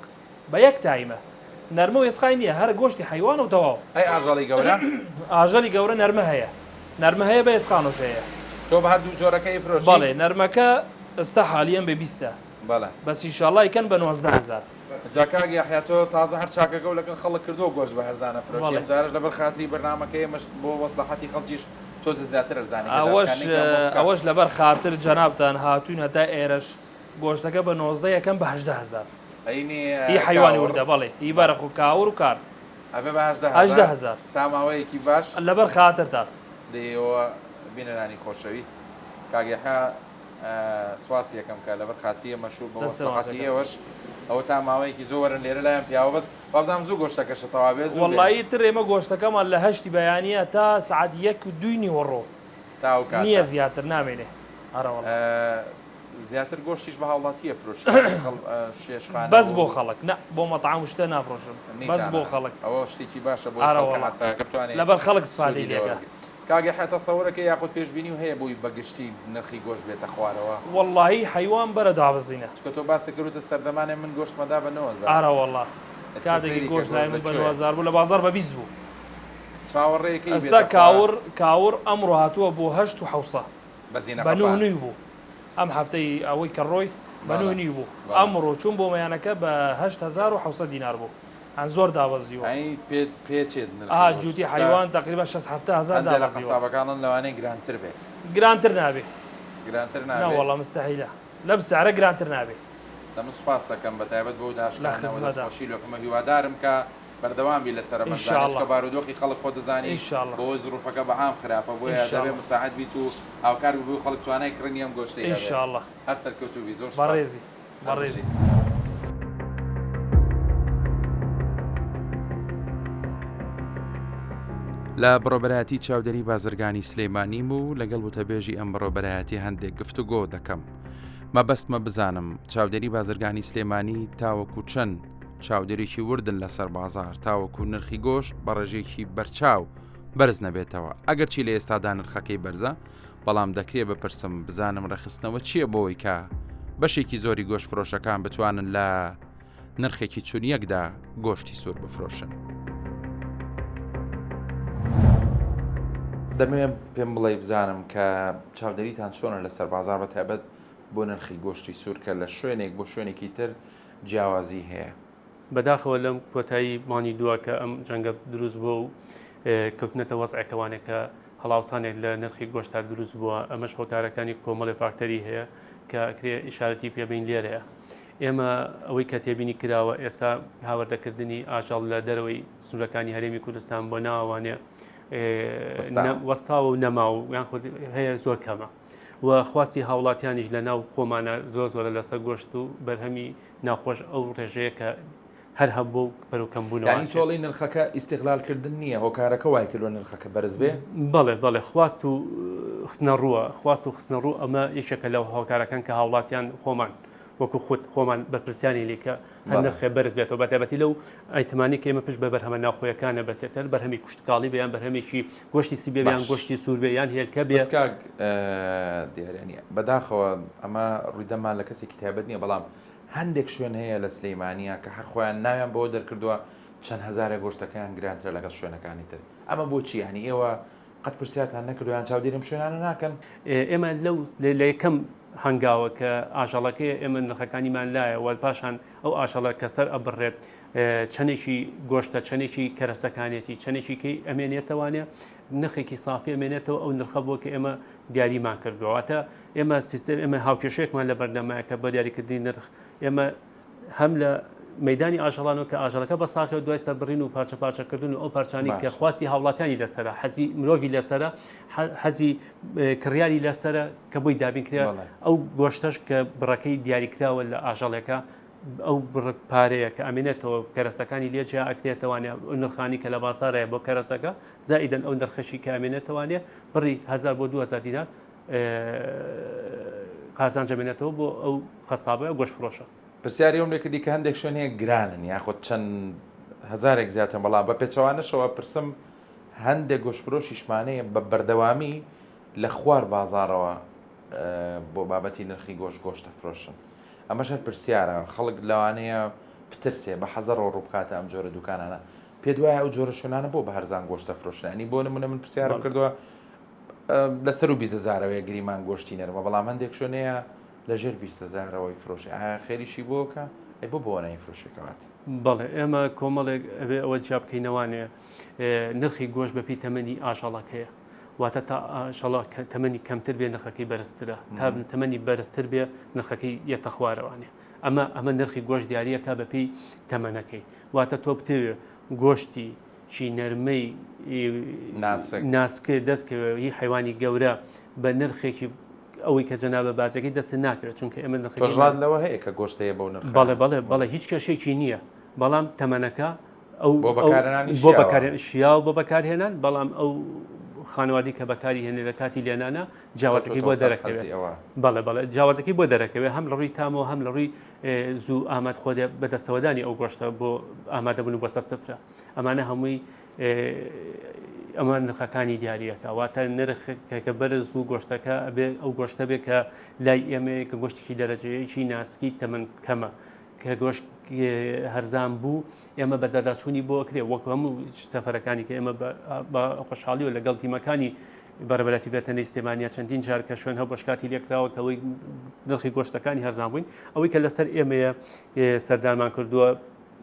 بە یەک تایمە نەرمە و ێسخای نییە هەر گۆشتی حیوان و تەواو ئەی ئاژەڵی گەورە ئاژەلی گەورە نەرمە هەیە نەرمە هەیە بە ئێسخانۆش هەیە تۆ بە هەردوو جۆرەکەی فرۆشی بەڵێ نەرمەکە ئێستا حالیان بە 20 بەڵێ بەس ئینشاڵڵا یکەن بە 19,000 جاکاگی یحیاتۆ تازە هەر چاکەکە و لەگەڵ خەڵک کردو گۆشت بە هەرزانە فرۆشی جارش لەبەر خاتری بەرنامەکەی مەش بۆ وەسڵەحەتی خەڵکیش تۆ زیاتر ئەرزانی ئەوەش لەبەر خاتر جەنابتان هاتوون هەتا ئێرەش گۆشتەکە بە 19 یەکەم بە 18,000 هی حیوانی وردە بەڵێ هی بەرەخ و کاور و کار ئەبێ بە 18,000 تا ماوەیەکی باش لەبەر خاتر تا دەیەوە بینەرانی خۆشەویست کاگەحا سواسی یەکەم کە لەبەر خاتیە مەشهور بە وەسڵەحەتی ئێوەش ئەوە تا ماوەیەکی زۆوەرن لێرە لایەن پیاوە بەس وابزانام زوو گۆشتەکەشە تەواو بێ وەڵڵی تر ئێمە گۆشتەکەمان لە 8 بەیانیە تا سعات 1 و 2 نیوەڕۆ نییە زیاتر نامێنێ هەرەوەڵ زیاتر گۆشتیش بە هاوڵاتیە فرۆشت شێشخانە بەس بۆ خەڵک نە بۆ مەطعام شتە نافرۆشم بەس بۆ خەڵک ئەوە شتێکی باشە بۆ بتوانێت لەبەر خەڵک سفادەی لێگە کاگە حتا سەورەکە یاخود پێشبینی و هەیە بۆی بەگشتی نرخی گۆشت بێتە خوارەوە وەڵڵاهی حیوان بەرە دابزینە چکە تۆ باسی کردوتە سەردەمانێ من گۆشتمەدا بە 9,000 ئارەوەڵڵا کاتێکی گۆشت لای من بە 9,000 بوو لە بازار بە 20 بوو چاوەڕێیەکەی ئەستا کاور ئەمڕۆ هاتووە بۆ 8 و 700 بە 9 بوو ئەم هەفتەی ئەوەی کە ڕۆی بە 9 بوو ئەمڕۆ چوون بۆ مەیانەکە بە 8,700 دینار بوو ئەن زۆر دابەزیوە پێچێت جوتی حیوان تقریبا 6,000 دابەزیوە قەسابەکانن لەوانەیە گرانتر بێ گرانتر نابێ گرانتر نابێ وەڵڵا مستەحیلە لەم سعرە گرانتر نابێ دەمە سوپاس دەکەم بە تایبەت بۆ داشکانەوەشی لۆکمە هیوادارم کە بەردەوام بی لەسەر مەزانکە بارودۆخی خەڵک خۆ دەزانی بۆ زروفەکە بە عام خراپە بۆیە دەبێ مساعد بیت و هاوکار بوو خەڵک توانای کڕنی ئەم گۆشتەی ئینشاءڵڵا هەر سەرکەوتوبی زۆر بەڕێزی بەڕێزی لە بڕۆبەرایەتی چاودێری بازرگانی سلێمانیم و لەگەڵ وتەبێژی ئەم بڕۆبەرایەتی هەندێک گفتوگۆ دەکەم مەبەستمە بزانم چاودێری بازرگانی سلێمانی تاوەکو چەند چاودێریی وردن لەسەر بازار تاوەکو نرخی گۆشت بە ڕێژێکی بەرچاو بەرز نەبێتەوە ئەگەر چی لە ئێستادا نرخەکەی بەرزە بەڵام دەکرێت بپرسم بزانم ڕێخستنەوە چییە بۆەوەی کە بەشێکی زۆری گۆشت فرۆشەکان بتوانن لە نرخێکی چونیەکدا گۆشتی سوور بفرۆشن. دەمێ پێم بڵێ بزانم کە چاودێریتان چۆنە لەسەر بازار بە تایبەت بۆ نرخی گۆشتی سوورکە لە شوێنێک بۆ شوێنێکی تر جیاوازی هەیە. بەداخەوە لەم کۆتایی مانی دووە کە ئەم جەنگە دروست بووە و کەوتنەتە وەزعەکەوانێکە هەڵاوسانێک لە نرخی گۆشتا دروست بووە ئەمەش هۆکارەکانی کۆمەڵی فاکتەری هەیە کە کرێ ئیشارەتی پێبین لێرەیە. ئێمە ئەوەی کە تێبینی کراوە ئێستا هاوردەکردنی ئاژەڵ لە دەرەوەی سوورەکانی هەرێمی کوردستان بۆ ناوانێ وەستاوە و نەما و یان هەیە زۆر کەمە و خواستی هاوڵاتیانیش لە ناو خۆمانە زۆر زۆرە لەسەر گۆشت و بەرهەمی ناخۆش ئەو ڕێژەیە کە هەر هەبوو بەرەوکەمبوونەوە ینی تۆڵی نرخەکە ئیستیغلالکردن نییە هۆکارەکە وای کردوە نرخەکە بەرز بێ بەڵێ خواست و خستنە ڕوو ئەمە یەکێکە لەو هاوکارەکان کە هاوڵاتیان خۆمان وەکو خودت خۆمان بەرپرسیانی لێکە هەر نرخێ بەرز بێتەوە بەتایبەتی لەو ئایتمانی کە ئێمە پشت بە بەرهەمە ناوخۆیەکانە بەسێتر بەرهەمی کوشتکاڵی بێیان بەرهەمێکی گۆشتی سیبێ بیان گۆشتی سوور بێ یان هێلکە بێ دیارێنە بەداخەوە ئەمە ڕوویدەمان لە کەسێکی تایبەت نییە بەڵام هەندێک شوێن هەیە لە سلەیمانیە کە هەر خۆیان ناویان بەوە دەرکردووە چەند هەزارە گۆشتەکەیان گرانترە لەگەڵ شوێنەکانی تر ئەمە بۆچی هەنی ئێوە قەت پرسیارتان نەکردویان چاودێرم شوێنانە ناکەن ئێمە لە یەکەم هەنگاوە کە ئاژەڵەکەی ئێمە نرخەکانیمان لایە وە پاشان ئەو ئاژەڵە کە سەر ئەبڕێت چەندێکی گۆشتە چەندێکی کەرەسەکانێتی چەندێکی ئەمێنێتەوانێ نرخێکی سافی ئەمێنێتەوە ئەو نرخە بۆ کە ئێمە دیاریمان کردووەواتە ئێمە سیستم ئێمە هاوکێشەیەکمان لە بەردەمایە کە بە دیاریکردنی نرخ ئێمە هەم لە مەدانی ئاژەڵانەوە کە ئاژەڵەکە بە ساخی و دوایستە بڕین و پارچەکردن و ئەو پارچانی کە خواستی هاوڵاتیانی لەسرە حەزی مرۆڤی لەسرە حەزی کڕیاری لەسرە کە بۆی دابینکرا ئەو گۆشتەش کە بڕەکەی دیاریکراوە لە ئاژەڵەکە ئەو پارەیە کە ئەمێنێتەوە کەرەسەکانی لێجیا ئەکرێتەوانێ نرخانی کە لە بازارەیە بۆ کەرەسەکە زائیدەن ئەو نرخەشی کە ئەمێنێتەوانێ بڕی 1000 بۆ 2000 دینار قازان جەمێنێتەوە بۆ ئەو خەسابەیە گۆشت فرۆشە. پرسیاری ئەوم لێکردی کە هەندێک شوێنەیە گرانن یاخۆ چەند هەزارێک زیاتر بەڵام بە پێچەوانەشەوە پرسم هەندێک گۆشتفرۆشیشمانەیە بە بەردەوامی لە خوار بازارەوە بۆ بابەتی نرخی گۆشتە فرۆشن ئەمەش هەر پرسیارە خەڵک لەوانەیە پترسێ بە حەزەرەوە ڕووبکاتە ئەم جۆرە دوکانانە پێ دوایە ئەو جۆرە شوێنانە بۆ بە هەرزان گۆشتە فرۆشن ئەنی بۆ نمونە من پرسیارم کردووە لەسەر و 200,000 گریمان گۆشتی نەرمە بەڵام هەندێک شوێنەیە لەژێر 20,000ەوەی فرۆشی خێریشی بۆکە ئەی بۆ نای فرۆشەکەوات بەڵێ ئێمە کۆمەڵێک ئەوێ ئەوە جیاب بکەینەوانێ نرخی گۆشت بەپی تەمەنی ئاژەڵەکەیە واتە تا ئاژەڵە تەمەنی کەمتر بێ نرخەکەی بەرزترە تا تەمەنی بەرزتر بێ نرخەکەی یەتە خوارەوانێ ئەمە نرخی گۆشت دیارەکە بەپی تەمەنەکەی واتە تۆ بتەوێ گۆشتی چی نەرمەی ناسکە دەستکەوە هی حیوانی گەورە بە نرخێکی ئەوەی کە جەنابە بازەکەی دەست ناکرێت چونکە ئێمە نرخڕات لەوە هەیە کە گۆشتەیە بۆ نرخ بەڵێ هیچ کەشێکی نییە بەڵام تەمەنەکە ئەو بۆ شیا و بۆ بەکارهێنان بەڵام ئەو خانوادی کە بەکاری هێنێ لە کاتی لێنانە جیاوازەکەی بۆ دەرەکەوێت بەڵێ جیاوازەکەی بۆ دەرەکەوێت هەم لە ڕووی تامەوە هەم لە ڕووی زوو ئاماد خۆدە بەدەستەوەدانی ئەو گۆشتە بۆ ئامادەبوون بۆ سەر سفرە ئەمانە هەمووی ئەمە نرخەکانی دیارەکە واتە نرخەکە بەرز بوو گۆشتەکە ئەبێ ئەو گۆشتە بێت کە لای ئێمە کە گۆشتێکی دەرەجەیەکی ناسکی تەمەن کەمە کە گۆشت هەرزان بوو ئێمە بە دەرداچوونی بۆ ئەکرێ وەکو هەموو سەفەرەکانی کە ئێمە بە خۆشحاڵی و لەگەڵ تیمەکانی بەرەبەتی بێتە نیستێمانیا چەندین جار کە شوێن هەبوو شکاتی لێکراوە کە ئەوەی نرخی گۆشتەکانی هەرزان بووین ئەوەی کە لەسەر ئێمەیە سەردارمان کردووە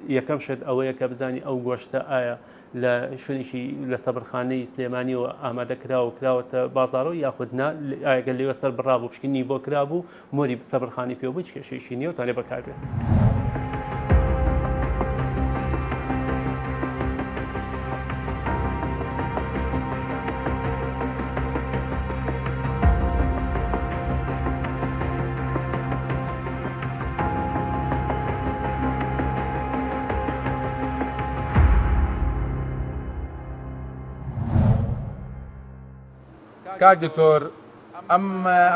یەکەم شت ئەوەیە کە بزانی ئەو گۆشتە ئایا لە شوێنێکی لە سەبرخانەی سلێمانی و ئامادەکرا و کراوەتە بازارەوە یاخودنا ئاگەر لێوە سەر بڕابوو پشکنی بۆ کرابوو مۆری سەبرخانی پێ بوو کێشەیەکی نییە و توانێ بەکاربێت. کاک دکتۆر ئەم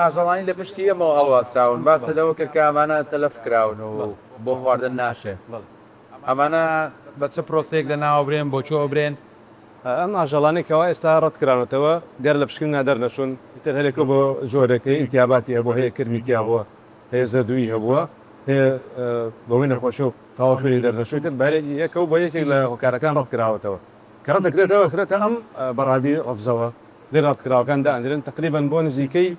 ئاژەڵانی لە پشتی ئەمەوە هەڵواستراون باسە لەوە کرد کە ئەمانە تەلەف کراون و بۆ خواردن ناشێ ئەمانە بە چه پرۆسەیەک لە ناوە برێن بۆ چۆ برێن ئەم ئاژەڵانێکەوە ئێستا ڕەت کراونەتەوە دیار لە پشکن نادەرنەچوون تر هەرێکە بۆ ژۆرەکەی ئینتیاباتی هەبوو هەیە کرمیتیا بووە هەیە زەردووی هەبووە هەیە بەوەی نەخۆشی و تاوافێری دەرنەچووی تر بارێکی یەکە و بۆ یەکێک لە هۆکارەکان ڕەت کراوەتەوە کە ڕەت دەکرێتەوە خرێتە ئەم بەڕادی ڕەفزەوە لێ ڕەتکراوەکان دائەنرێن تقریباً بۆ نزیکەی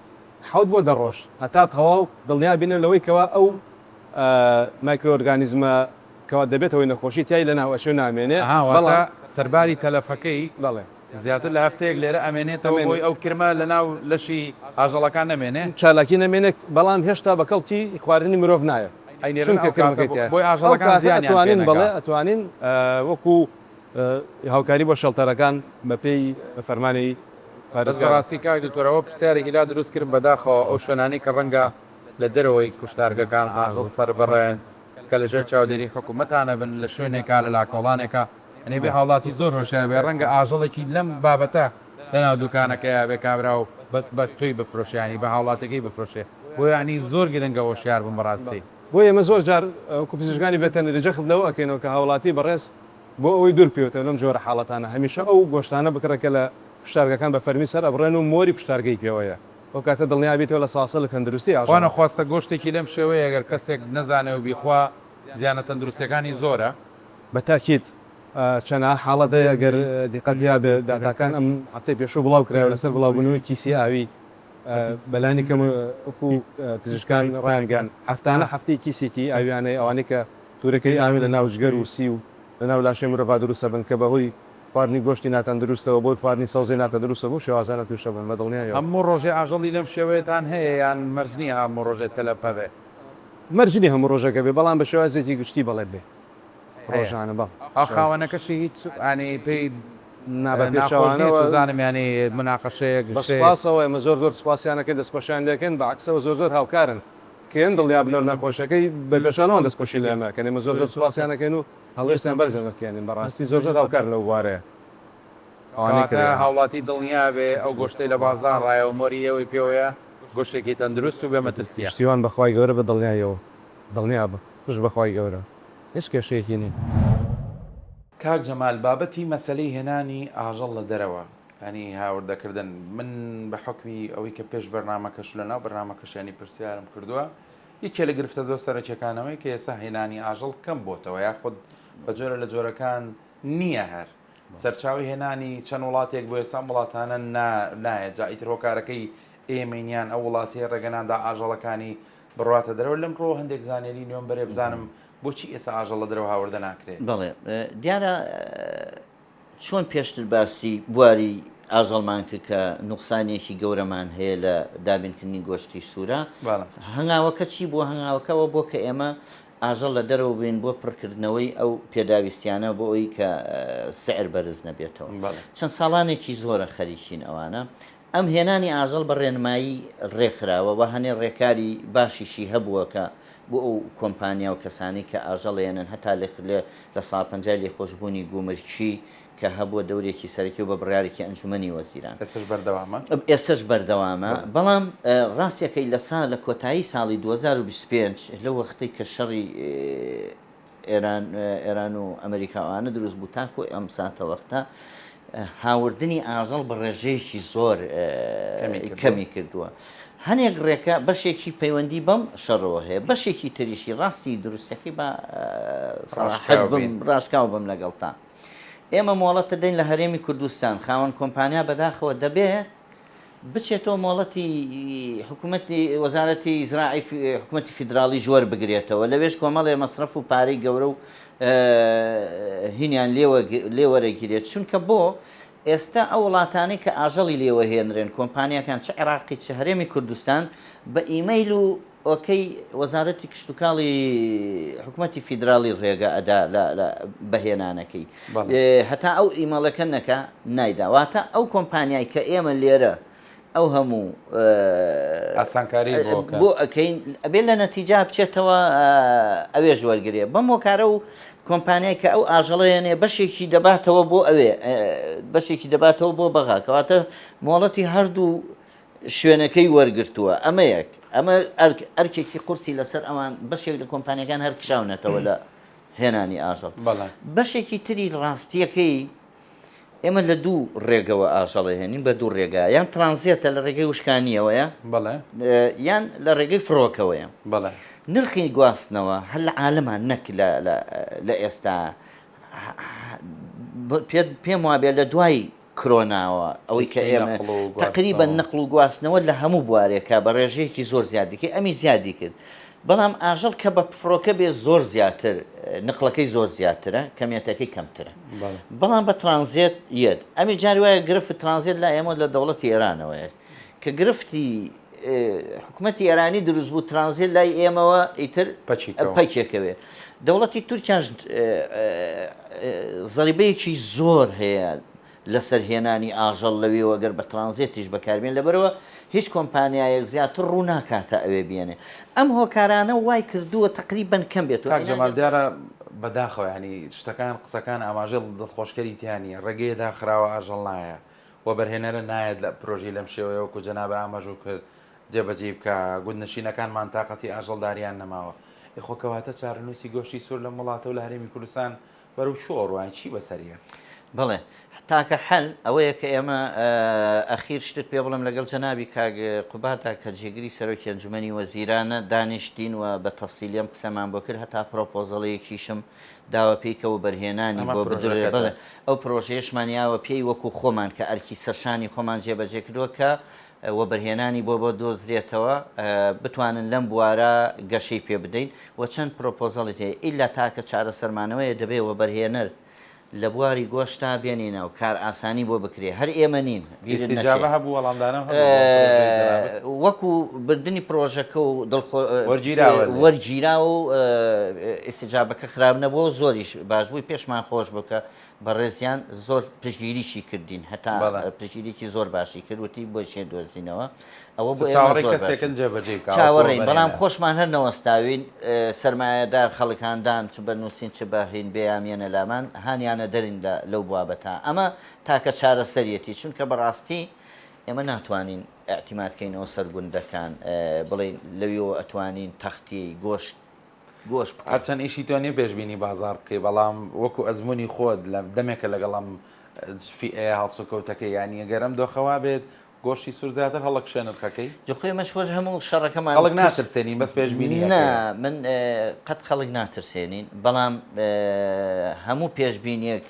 7 بۆ 10 ڕۆژ هەتا تەواو دڵنیا بینن لەوەی کەوا ئەو مایکرۆۆرگانیزمە کەوا دەبێتەوەی نەخۆشی تای لە ناو ئەشێ نامێنێ بەڵام سەرباری تەلەفەکەی بەڵێ زیاتر لە هەفتەیەک لێرە ئەمێنێتەوە بۆی ئەو کرمە لە ناو لەشی ئاژەڵەکان نەمێنێ چالاکی نەمێنێت بەڵام هێشتا بەکەڵکی خواردنی مرۆڤ نایە بۆی ئاژەڵەکان زیانیان بەڵێ ئەتوانین وەکو هاوکاری بۆ شەڵتەرەکان بە پێی فەرمانەی بەس بەڕاستی کاک دکتۆرەوە پرسیارێکی لا دروستکردن بەداخەوە ئەو شوێنانەی کە ڕەنگە لە دەرەوەی کوشتارگەکان ئاغڵ سەر بڕێن کە لەژێر چاودێری حکوومەتانە بن لە شوێنێکا لە لاکۆڵانێکە ئەنێ بێ هاوڵاتی زۆر ڕۆژیان بێ ڕەنگە ئاژەڵێکی لەم بابەتە لەناو دوکانەکەیە بێ کابرا و بە توی بفرۆشیانی بە هاوڵاتەکەی بفرۆشێ بۆ ینی زۆر گرنگەوە شیار بم بەڕاستی بۆ ئێمە زۆر جار پزیشکانی بێتەنەرێجە خبلەوە ئەکەینەوە کە هاوڵاتی بەڕێز بۆ ئەوەی دوور پێوتە لەم جۆرە حاڵەتانە هەمیشە ئەو گۆشتانە بکڕەکە لە پشتارگەکان بە فەرمی سەر ئەبڕێن و مۆری پشتارگەی پێوەیە ئەو کاتە دڵنیا بێتەوە لە ساسە لە تەندروستی ئەوانە خواستە گۆشتێکی لەم شێوەیە ئەگەر کەسێک نەزانێ و بیخوا زیانە تەندروستەکانی زۆرە بە تاکیت چەنە حاڵەتەیە گەر دیقەتیا بێ داتاکان ئەم هەفتەی پێشوو بڵاو کرایەوە لەسەر بڵاوبوونەوەی کیسی ئاوی بەلانی کەم وەکو پزیشکان ڕایانگەان هەفتانە هەفتەی کیسێکی ئاویانەی ئەوانەی کە تورەکەی ئاوی لە ناو جگەر و سی و لە ناو لاشێ مرۆڤ دروستە بن کە بەهۆی خواردنی گۆشتی ناتەندروستەوە بۆی خواردنی سەوزەی ناتەندروستە بوو شێوازانە تووشە بن بە دڵنیایە هەموو ڕۆژێ ئاژەڵی لەم شێوەیەتان هەیە یان مەرجنی هەموو ڕۆژێت تەلەفە بێ مەرجنی هەموو ڕۆژەکە بێ بەڵام بە شێوازێکی گشتی بەڵێ بێ ڕۆژانە بە خاوەنەکەشی هیچ ئانی پێی نابێتشانەوەزانم ینی مناقەشەیەک بەسپاسەوە ئەمە زۆر زۆر سپاسیانەکە دەستپەشان دەکەن بە عکسەوە زۆر زۆر هاوکارن کێن دڵیا بنەر نەخۆشەکەی بە پێشانەوە دەستپۆشی لە ئەمەکەن ئێمە زۆر زۆر سپاسیانەکەن و هەڵێستیان بەرزەکەێنین بەڕاستی زۆر زۆر هاوکار لەو وارەیە هاوڵاتی دڵنیا بێ ئەو گۆشتەی لە بازار ڕایە و مۆریەوەی پێوەیە گۆشتێکی تەندروست و بێ مەترسیە شتیوان بەخوای گەورە بە دڵنیایەوە دڵنیا بە پشت بەخوای گەورە هیچ کێشەیەکی نین کاک جەمال بابەتی مەسلەی هێنانی ئاژەڵ لە دەرەوە ئەنی هاوردەکردن من بە حکمی ئەوەی کە پێش بەرنامەکەش لە ناو بەرنامەکەشانی پرسیارم کردووە یەکێ لە گرفتە زۆر سەرچەکانەوەی کە ئێستا هێنانی ئاژەڵ کەم بۆتەوە یاخود بە جۆرە لە جۆرەکان نییە هەر سەرچاوی هێنانی چەند وڵاتێک بۆ ئێستا وڵاتانە نایە جا ئیتر هۆکارەکەی ئێمەنیان ئەو وڵاتی ڕێگەناندا ئاژەڵەکانی بڕاتە دەرەوە لەم ڕۆ هەندێک زانێری نوێم بەرێ بزانم بۆچی ئێستا ئاژەڵ لە دەرەوە هاوردە ناکرێت بەڵێ دیارە چۆن پێشتر باسی بواری ئاژەڵمان کرد کە نوقسانێکی گەورەمان هەیە لە دابینکردنی گۆشتی سوورە هەنگاوەکە چی بۆ هەنگاوەکەەوە بۆ کە ئێمە ئاژەڵ لە دەرەوە بین بۆ پڕکردنەوەی ئەو پێداویستیانە بۆ ئەوی کە سعر بەرز نەبێتەوە چەند ساڵانێکی زۆرە خەریکین ئەوانە ئەم هێنانی ئاژەڵ بە ڕێنمایی ڕێکخراوە بە هەنێ ڕێکاری باشیشی هەبووە کە بۆ ئەو کۆمپانیا و کەسانی کە ئاژەڵێنن هەتا لە ساڵ 50 لێ خۆشببوونی گومرچی کە هەبووە دەورێکی سەرکی و بە بڕارێکی ئەنجومەنی وەزیران ئێستش بەردەوامە بەڵام ڕاستیەکەی لە کۆتایی ساڵی 2025 لە وەختەی کە شەڕی ئێران و ئەمریکاوانە دروست بوو تاکو ئەم ساتە وەختە هاوردنی ئاژەڵ بە ڕێژەیەکی زۆر کەمی کردووە هەنێک ڕێکە بەشێکی پەیوەندی بەم شەڕەوە هەیە بەشێکی تریشی ڕاستی دروستەکەی بە ڕاشکاو بم لەگەڵتا ئێمە مۆڵەتە دەین لە هەرێمی کوردستان خاوەن کۆمپانیا بەداخەوە دەبێت بچێتەوە مۆڵەتی حکوومەتی وەزارەتی زراعی حکوومەتی فیدراڵی ژوەر بگرێتەوە لەوێش کۆمەڵێ مەصرف و پارەی گەورە و هینیان لێوەرەگیرێت چونکە بۆ ئێستا ئەو وڵاتانی کە ئاژەڵی لێوەهێنرێن کۆمپانیەکان چه عێراقی چه هەرێمی کوردستان بە ئیمەیل و ئۆکەی وەزارەتی کشتتوکاڵی حکوومەتی فیدراڵی ڕێگە ئەدا بەهێنانەکەی هەتا ئەو ئیمەڵەکە نەکە نایداواتە ئەو کۆمپانیای کە ئێمە لێرە ئەو هەموو ئاسانکاری بۆ ئەەکەین ئەبێ لە نەتیجا بچێتەوە ئەوێ ژوەرگرێ بەم هۆکارە و کۆمپانیای کە ئەو ئاژەڵەیەنێ بەشێکی دەباتەوە بۆ ئەوێ بەشێکی دەباتەوە بۆ بەغا کەواتە مۆڵەتی هەردوو شوێنەکەی وەرگرتووە ئەمە یەک ئەمە ئەرکێکی قورسی لەسەر ئەوان بەشێک لە کۆمپانیەکان هەر کشاونەتەوە لە هێنانی ئاژەڵ بەشێکی تری ڕاستیەکەی ئێمە لە دوو ڕێگەوە ئاژەڵە هێنین بە دوو ڕێگا یان ترانزیێتە لە ڕێگەی وشکانیەوەیە یان لە ڕێگەی فڕۆکەوەیە نرخی گواستنەوە هەر لە عالەمان نەک لە ئێستا پێم وابێ لە دوای کرۆناوە ئەوەی کە ئێمە تقریبا نەقل و گواستنەوە لە هەموو بوارێکە بە ڕێژەیەکی زۆر زیادیکە ئەمی زیادی کرد بەڵام ئاژەڵ کە بە فڕۆکە بێ زۆر زیاتر نقلەکەی زۆر زیاترە کەمیەتەکەی کەمترە بەڵام بە ترانزیێت یەت ئەمی جاری وایە گرفت ترانزیێت لا ئێمە لە دەوڵەتی ئێرانەوەیە کە گرفتی حکوومەتی ئێرانی دروست بوو ترانزیێت لای ئێمەوە ئیتر پەکێکەوێ دەوڵەتی تورکیاش زەریبەیەکی زۆر هەیە لەسەر هێنانی ئاژەڵ لەوێ وەگەر بە ترانزیتیش بەکاربێن لەبەرەوە هیچ کۆمپانیایەک زیاتر ڕوو ناکاتە ئەوێ بێنێ ئەم هۆکارانە وای کردووە تقریبان کەم بێتەوە جەمال دیارە بەداخەوە ینی شتەکان قسەکان ئاماژەڵ دڵخۆشکەری تیانی ڕێگەیەدا خراوە ئاژەڵ نایە وە بەرهێنەرە نایەت لە پرۆژی لەم شێوەیە وەکو جەنابە ئاماژوو کرد جێبەجێ بکە گوندنشینەکانمان تااقەتی ئاژەڵداریان نەماوە خۆکەواتە چارەنووسی گۆشتی سوور لە وڵاتە و لە هەرێمی کوردستان بەرەو شۆڕوان چی بەسەریە بڵێ تاکە حەل ئەوەیە کە ئێمە ئەخیر شتت پێ بڵم لەگەڵ جەنابی کاگ قوباتا کە جێگری سەرۆکی ئەنجومەنی وەزیرانە دانیشتین و بە تەفسیلیم قسەمان بۆ کرد هەتا پرۆپۆزەڵەیەکیشم داوە پێیکەوە بەرهێنانی بۆ بدرێ بڵێ ئەو پرۆژەیەشمانیاوە پێی وەکو خۆمان کە ئەرکی سەرشانی خۆمان جێبەجێ کردووە کە وە بەرهێنانی بۆ دۆزرێتەوە بتوانن لەم بوارە گەشەی پێ بدەین و چەند پرۆپۆزەڵی هەیە ئیلا تاکە چارەسەرمانەوەیە دەبێت وە بەرهێنەر لە بواری گۆشتا بێنینە و کار ئاسانی بۆ بکرێ هەر ئێمە نین هەبوو وەڵامدانە وەکو بردننی پرۆژەکە و وەرگیرا و ئستیجابەکە خراپ نەبووە زۆریش باش بووی پێشمان خۆش بکە بەڕێزیان زۆر پشگیریشی کردین هەتا پشگیریکی زۆر باشی کردوتی بۆ شێ دۆزینەوە ئەوە چاوەڕێین بەڵام خۆشمان هەر نەوەستاوین سەرمایەدار خەڵکاندان چ بە نووسین چ بەهین بێیامێنە لامان هانیانە دەرین لەو بابەتە ئەمە تاکە چارەسەرەتی چونکە بەڕاستی ئێمە ناتوانین ئاعتیمادکەینەوە سەر گوندەکان بڵێن لەویەوە ئەتوانین تەختی گۆشت هەرچەند ئیشی تۆ نیە پێشبینی بازار بکەی بەڵام وەکو ئەزمموی خۆت لە دەمێکە لەگەڵم هەڵسوکەوتەکەی یانی ئەگەرم دۆخەوا بێت گۆشتی سوور زیاتر هەڵک شوێنرخەکەی جخۆی مەشخۆش هەموو شەڕەکەمان خەڵک ناترسێنین بەس پێشبینی من قەت خەڵک ناترسێنین بەڵام هەموو پێشبینیەک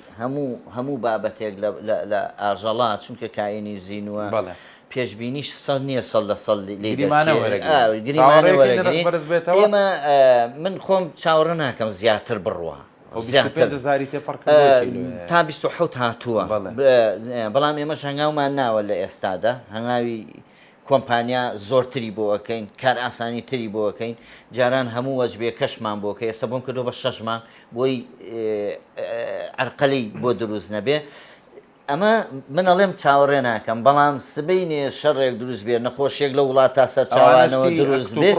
هەموو بابەتێک لە ئاژەڵا چونکە کاینی زیینوە پێشبینیش سەڵ نییە سەڵ لە سەڵ ئێمە من خۆم چاوەڕە ناکەم زیاتر بڕوە تا 27 هاتووە بەڵام ئێمەش هەنگاومان ناوە لە ئێستادا هەنگاوی کۆمپانیا زۆرتری بۆەکەین کار ئاسانی تری بۆەکەین جاران هەموو وەجبێ کەشمان بۆکە ئێستا بۆم کردو بە 6 مانگ بۆی عەرقەلەی بۆ دروست نەبێ ئەمە من ئەڵێم چاوەڕێ ناکەم بەڵام سبەینێ شەڕێک دروست بێ نەخۆشیێک لە وڵاتە سەرچاوانەوە دروست بێ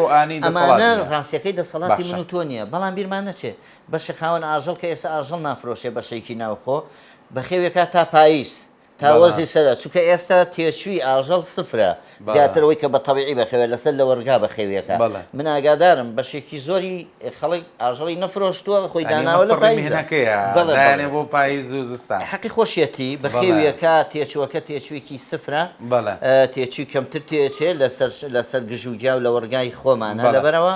ئەمانە ڕاستیەکەی دەسەڵاتی من و تۆ نییە بەڵام بیرمان نەچێ بەشی خاوەن ئاژەڵ کە ئێستا ئاژەڵ نافرۆشێ بەشێکی ناوخۆ بەخێوێکە تا پاییس تا وەزی سەرە چونکە ئێستا تێشووی ئاژەڵ سفرە زیاترەوەی کە بە تەبیعی بەخێوێت لەسەر لە وەرگا بەخێوێکە من ئاگادارم بەشێکی زۆری خەڵک ئاژەڵی نەفرۆشتووە خۆی داناوە لە بۆ پاییز و زستان حەقی خۆشیەتی بەخێویەکە تێچووەکە تێچوویەکی سفرە تێچووی کەمتر تێچێ لەسەر گژوگیا و لە وەرگای خۆمانە لەبەرەوە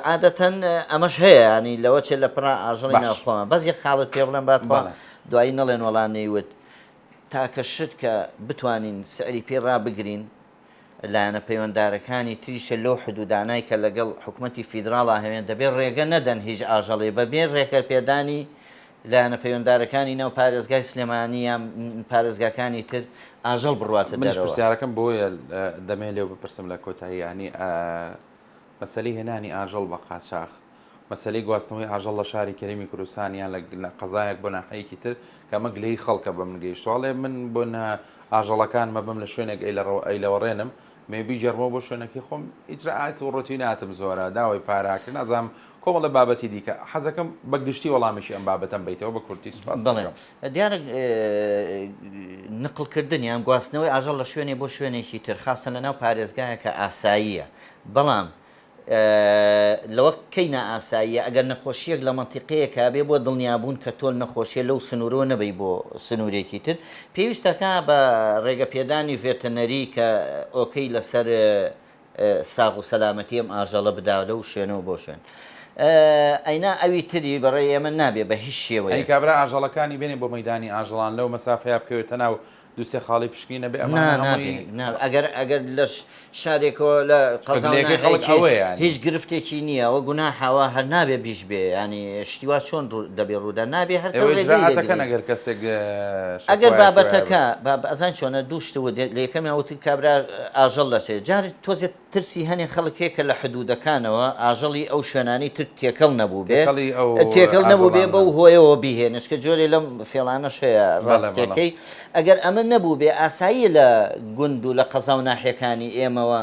عادەتەن ئەمەش هەیە ینی لەوە چێت لە پڕ ئاژەڵی ناوخۆمە بەس یەک خاڵت پێ بڵێم باتڵ دوایی نەڵێن وەڵام نەیوت تاکە شت کە بتوانین سعری پێ ڕابگرین لایەنە پەیوەنددارەکانی تریشە لەو حدودانای کە لەگەڵ حکوومەتی فیدراڵا هەوێن دەبێت ڕێگە نەدەن هیچ ئاژەڵێ بەبێن ڕێکەرپێدانی لایەنە پەیوەنددارەکانی ناو پارێزگای سلێمانی یان پارێزگاکانی تر ئاژەڵ بڕواتە دەرەوە. پرسیارەکەم بۆیە دەمێ لێو بپرسم لە کۆتایی ینی مەسەلەی هێنانی ئاژەڵ بە قاچاق مەسەلەی گواستنەوەی ئاژەڵ لە شاری کەریمی کوردستان یان لە قەزایەک بۆ ناحەیەکی تر کە ئەمە گلەی خەڵکە بە من گەیشتواڵێ من بۆ ئاژەڵەکان مەبم لە شوێنێک ئەیلەوەڕێنم مێبی جەرمەوە بۆ شوێنەکەی خۆم ئیجرعات و ڕۆتیناتم زۆرە داوای پاراکردن نازام کۆمەڵە بابەتی دیکە حەزەکەم بە گشتی وەڵامێکی ئەم بابەتەم بیتەوە بە کورتی سوپاس دیارە نقلکردن یان گواستنەوەی ئاژەڵ لە شوێنێ بۆ شوێنێکی تر خاستە لەناو پارێزگایەکە ئاساییە بەڵام لەوە کەی نائاساییە ئەگەر نەخۆشیەک لە منتیقەیەکە بێ بۆ دڵنیابوون کە تۆل نەخۆشیە لەو سنوورەوە نەبەی بۆ سنوورێکی تر پێویستەکە بە ڕێگەپێدانی ڤێتەنەری کە ئۆکەی لەسەر ساغ و سەلامەتی ئەم ئاژەڵە بداوە و شوێنەوە بۆ شوێن ئەینا ئەوی تری بەڕێ ئێمە نابێ بە هیچ شێوەیە کابرا ئاژەڵەکانی بێنێ بۆ مەیدانی ئاژەڵان لەو مەسافەیە بکەوێتە ناو دووسێ خاڵی پشکنە بێ ئەگەر لە شارێکەوە لە قەزاڵ هیچ گرفتێکی نییە ئەوە گوناحاوە هەر نابێ بیش بێ ینی شتیوا چۆن دەبێ ڕوودا نابێ هەرکەن ئەگەر کەسێک ئەگەر بابەتەکە ئەزان چۆنە دوو شتەوە لە یەکەمی ئەوتی کابرا ئاژەڵ دەچێت جار تۆزێت ترسی هەنێ خەڵکێکە لە حدودەکانەوە ئاژەڵی ئەو شوێنانی تر تێکەڵ نەبوو بێ تێکەڵ نەبوو بێ بەو هۆیەوە بیهێنشکە جۆرێ لەم فێڵانەش هەیە ڕاستەکەی ئەگەر ئەمە نەبوو بێ ئاسایی لە گوند و لە قەزا و ناحیەکانی ئێمەوە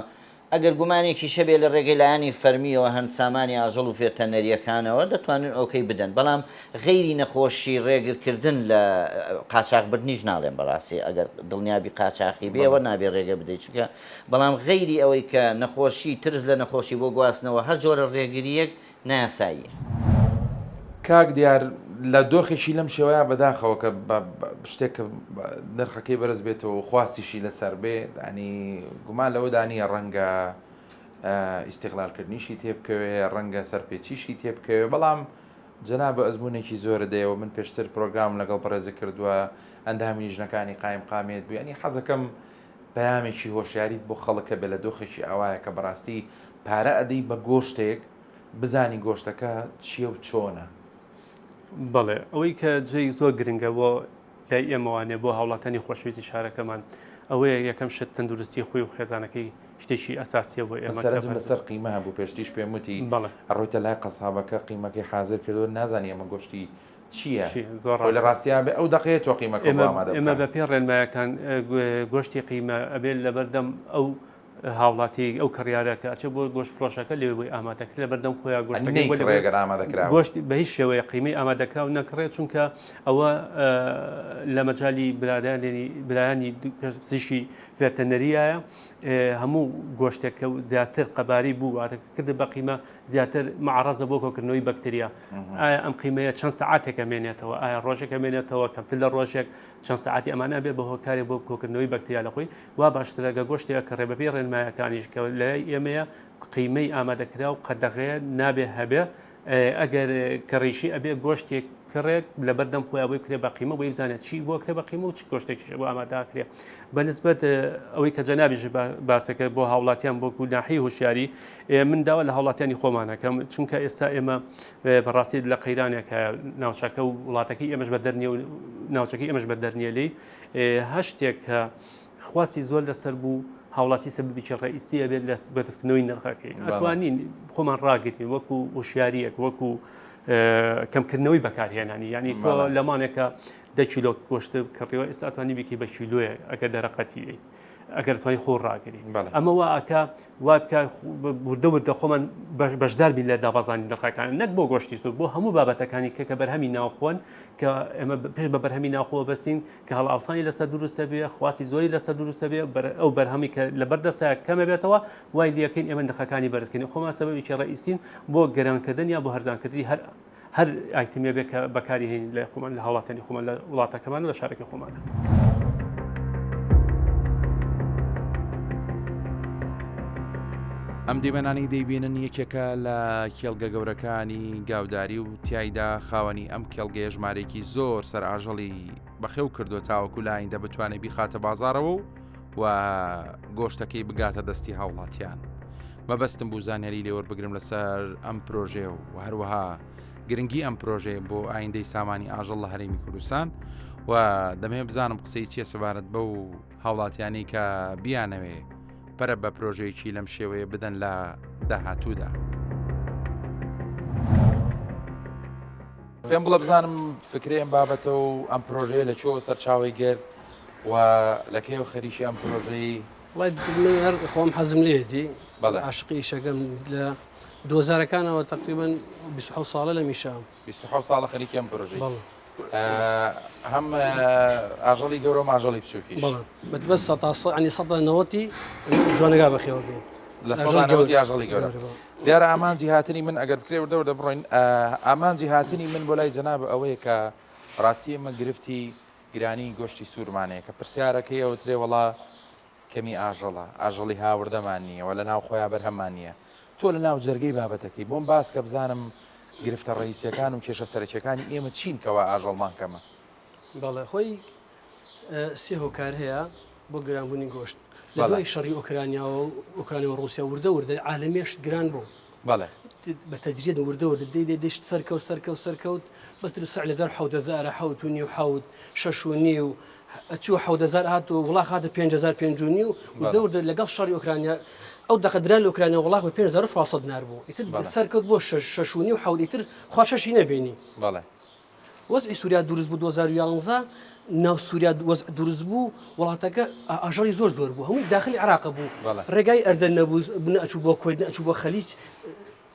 ئەگەر گومانێکی شەبێ لە ڕێگەی لایانی فەرمیەوە هەند سامانی ئاژەڵ و فێتەنەریەکانەوە دەتوانن ئۆکەی بدەن بەڵام غەیری نەخۆشی ڕێگرکردن لە قاچاقبردنیش ناڵێن بەڕاستی ئەگەر دڵنیابی قاچاقی بێەوە نابێ ڕێگە بدەیت چونکە بەڵام غەیری ئەوەی کە نەخۆشی ترس لە نەخۆشی بۆ گواستنەوە هەر جۆرە ڕێگریەک نایاساییە. کاک دیار لە دۆخێکی لەم شێوەیە بەداخەوە کە شتێک نرخەکەی بەرز بێتەوە خواستیشی لەسەر بێ دانی گومان لەوە دانیە ڕەنگە ئیستیقلالکردنیشی تێبکەوێ ڕەنگە سەرپێچیشی تێبکەوێ بەڵام جەناب بە ئەزمونێکی زۆر دەیەوە من پێشتر پرۆگرام لەگەڵ پەرێزە کردووە ئەندامی ژنەکانی قایم قامێت بوو ینی حەزەکەم پەیامێکی هۆشیاریت بۆ خەڵکە بێ لە دۆخێکی ئەوایە کە بەڕاستی پارە ئەدەی بە گۆشتێک بزانی گۆشتەکە چییە و چۆنە. بەڵێ ئەوەی کە جێی زۆر گرنگە بۆ لای ئێمەوانێ بۆ هاوڵاتانی خۆشەویستی شارەکەمان ئەوەیە یەکەم شت تەندروستی خۆی و خێزانەکەی شتێکی ئەساسیە بۆ ئێمە لەسەر قیمە بوو پێشتیش پێم وتی ڕۆیتە لای قەسابەکە قیمەکەی حاضر کردو نازانی ئەمە گۆشتی چییە لە ڕاستیا بێ ئەو دقەیە تۆ قیمەکە ئێمە بە پێ ڕێنمایەکان گۆشتی قیمە ئەبێت لەبەردەم ئەو هاوڵاتی ئەو کڕیارەکە ئەچێ بۆ گۆشت فرۆشەکە لێ بۆی ئامادەکرێت لە بەردەم خۆیان گۆشت بە هیچ شێوەیە قیمەی ئامادەکرا و نەکڕێت چونکە ئەوە لە مەجای برایانی پزیشکی فێتەنەریایە هەموو گۆشتێکە و زیاتر قەباری بوو واتەکرد بە قیمە زیاتر معڕەزە بۆ کۆکردنەوەی بەکتریا ئایا ئەم قیمەیە چەند سەعاتێکە مێنێتەوە ئایا ڕۆژێکە مێنێتەوە کەمتر لە ڕۆژێک چەند سەعاتی ئەمانە بێ بە هۆکارێ بۆ کۆکردنەوەی بەکتریا لە خۆی وا باشترەگە گۆشتێکە کە ڕێبەپی ڕێنمایەکانیش کە لای ئێمەیە قیمەی ئامادەکرا و قەدەغەیە نابێ هەبێ ئەگەر کەڕیشی ئەبێ گۆشتێک کڕێک لە بەردەم خۆیان بۆی کرێ بە قیمە بۆی بزانێت چی بۆ کرێ بە قیمە و چ گۆشتێکیش بۆ ئامادەکرێ بەنسبەت ئەوەی کە جەنابیش باسەکە بۆ هاوڵاتیان بۆ ناحی هوشیاری من داوا لە هاوڵاتیانی خۆمانەکەم چونکە ئێستا ئێمە بەڕاستی لە قەیرانێکە ناوچەکە و وڵاتەکەی ئێمەش بە دەرنیە و ناوچەکەی ئێمەش بە دەرنیە لی هەشتێک کە خواستی زۆر لەسەر بوو هاوڵاتی سەببیی ڕئیسیە بێت لە بەدەستکردنەوەی نرخەکەی ئەتوانین خۆمان ڕاگرین وەکو وشیاریەک وەکو کەمکردنەوەی بەکارهێنانی ینی تۆ لەمانێکە 10 کیلۆ گۆشت کڕیەوە ئێستا ئەتوانی بکی بە کیلۆیە ئەگەر دەرەقەتی ئەگەر توانی خۆ ڕاگری ئەمە وا ئەکە وا بکە وردە خۆمان بەشدار بین لە دابازانی نرخەکان نەک بۆ گۆشتی سوور بۆ هەموو بابەتەکانی کە بەرهەمی ناوخۆن کە ئێمە پێش بە بەرهەمی ناوخۆوە بەستین کە هەڵ ئاوسانی لەسەر دروستە بێ خواستی زۆری لەسەر دروستە بێ ئەو بەرهەمی کە لە بەردەسایە کەمە بێتەوە وای لەکەین ئێمە نرخەکانی بەرزکردنی خۆمان سەبەبێکی ڕئیسین بۆ گەرانکردن یا بۆ هەرزانکردنی هەر ئایتمێ بێ کە بەکاری هێن لە خۆمان لە هاوڵاتانی خۆمان لە وڵاتەکەمان لە شارێکی خۆمانە. ئەم دیمەنانی دەیبینن یەکێکە لە کێڵگە گەورەکانی گاوداری و تایدا خاوەنی ئەم کێڵگەیە ژمارێکی زۆر سەر ئاژەڵی بەخێو کردو تاوەکو لایندە بتوانێت بیخاتە بازارەوە و گۆشتەکەی بگاتە دەستی هاوڵاتیان. مەبەستم بوو زانیاری لێوەربگرم لەسەر ئەم پرۆژێ و هەروەها گرنگی ئەم پرۆژێ بۆ ئایندەی سامانی ئاژەڵ لە هەرێمی کوردستان و دەمێ بزانم قسەی چیە سەبارەت بە و هاوڵاتیانی کە بیانەوێ پەرە بە پرۆژەیەکی لەم شێوەیە بدەن لە داهاتوودا. پێم بڵە بزانم فکرێم بابەتە و ئەم پرۆژەیە لە چۆ سەرچاوی گرت و لەکەیەوە خەریکی ئەم پرۆژەی هەر خۆم حەزم لێتی عاشقی شەکەم لە 2000ەکانەوە تقریبا 27 ساڵە لە میشام 27 ساڵە خەریکی ئەم پرۆژەی هەم ئاژەڵی گەورە و ئاژەڵی بچووکیش بەس ینی 190 جوانەگا بەخێوە بێن لە 190 ئاژەڵی گەورە. دیارە ئامانجی هاتنی من ئەگەر بکرێ وردە دەبڕین ئامانجی هاتنی من بۆ لای جەناب ئەوەیە کە ڕاستی ئێمە گرفتی گرانی گۆشتی سوورمانەیە کە پرسیارەکەی ئەوترێ وەڵا کەمی ئاژەڵە ئاژەڵی هاوردەمان نییە و لە ناو خۆیان بەرهەمان نییە. تۆ لە ناو جەرگەی بابەتەکەی بۆم باس کە بزانم گرفتە ڕئیسیەکان و کێشە سەرەکیەکانی ئێمە چین کەوا ئاژەڵمان کەمە. بەڵێ خۆی سێ هۆکار هەیە بۆ گرانبوونی گۆشت لە دوای شەڕی ئۆکرانیا و ئۆکرانیا و رووسیا وردە عالمیش گران بوو بە تەجرید وردە دەیشت سەرکەوت بەستر سەر لە دەر 1970 6.5 و ئەچوو 1970 هات و وڵاق هاتە 5500 و وردە لەگەڵ شەڕی ئۆکرانیا ئەو دەقەدران لە ئۆکرانیا وڵاق بە 5600 دینار بوو ئیتر سەرکەوت بۆ 6.5 و ئیتر خوا شەشی نەبینی وەزعی سووریا دروست بوو 2011 ناو سووریا وەزع دروست بوو وڵاتەکە ئاژەڵی زۆر بوو هەمووی داخلی عێراق بوو ڕێگای ئەردەن نەبوو ئەچوو بۆ کوێت ئەچوو بۆ خەلیج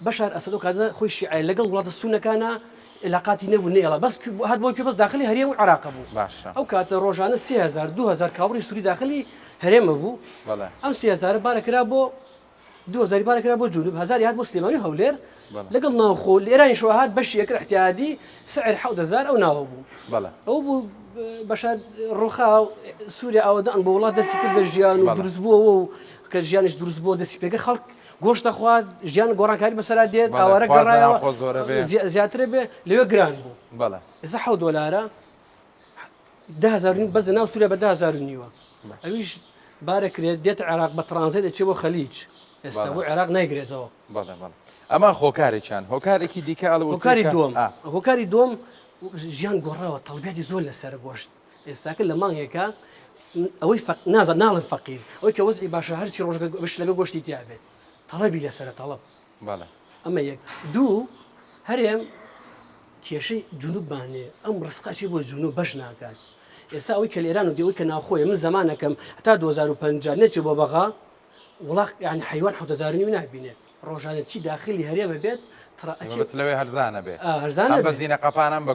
بەشار ئەسەد و کاتە خۆی شیعە لەگەڵ وڵاتە سونەکانە علاقاتی نەبوو نێڵە بەس هات بۆ بەس داخلی هەرێم و عێراق بوو ئەو کاتە ڕۆژانە 3000 2000 کاوڕی سووری داخلی هەرێمە بوو ئەم 3000 بارەکرا بۆ 2000 بارەکرا بۆ جنوب 1000 هات بۆ سلێمانی هەولێر لەگەڵ ناوخۆ لێرانی شۆ هات بەشی یەکر احتیادی سعر 7000 ئەو ناوە بوو ئەو بوو بەشاد ڕووخا سووریا ئەوەدان بۆ وڵات دەستی کرد ژیان و دروست بووەوە و کە ژیانش دروست بووە دەستی پێکە خەڵک گۆشتە خوارد ژیان گۆڕانکاری بەسەرا دێت ئاوارە گەڕایەوە زیاترە بێ لەوێ گران بوو ئێستا $7 10,000 بەس لە ناو سووریا بە 10,000 ئەویش بارەکرێت دێت عێراق بە ترانزیت دەچێت بۆ خەلیج ئێستا بۆ عێراق نایگرێتەوە ئەمە هۆکارێکیان هۆکارێکی دیکە هۆکاری دووەم ژیان گۆڕاوە تەڵبیاتی زۆر لەسەر گۆشت ئێستاکە لە مانگێکە ئەوەی نازان ناڵن فەقیر ئەوەی کە وەزعی باشە هەرچی ڕۆژەکە بەش لەگە گۆشتی تیا بێت تەڵەبی لەسەرە تەڵەب ئەمە یەک دوو هەرێم کێشەی جنوبمانێ ئەم ڕسقاچی بۆ جنوب بەش ناکات ئێستا ئەوەی کە لێران و دێەوەی کە ناوخۆیە من زمانەکەم هەتا 2050 نەچێ بۆ بەغا وڵاق یعنی حیوان 7000 نابینێ ڕۆژانە چی داخلی هەرێمە بێت لەوێ هەرزانە بێ هەرزانە بە زیینە قەپانم بە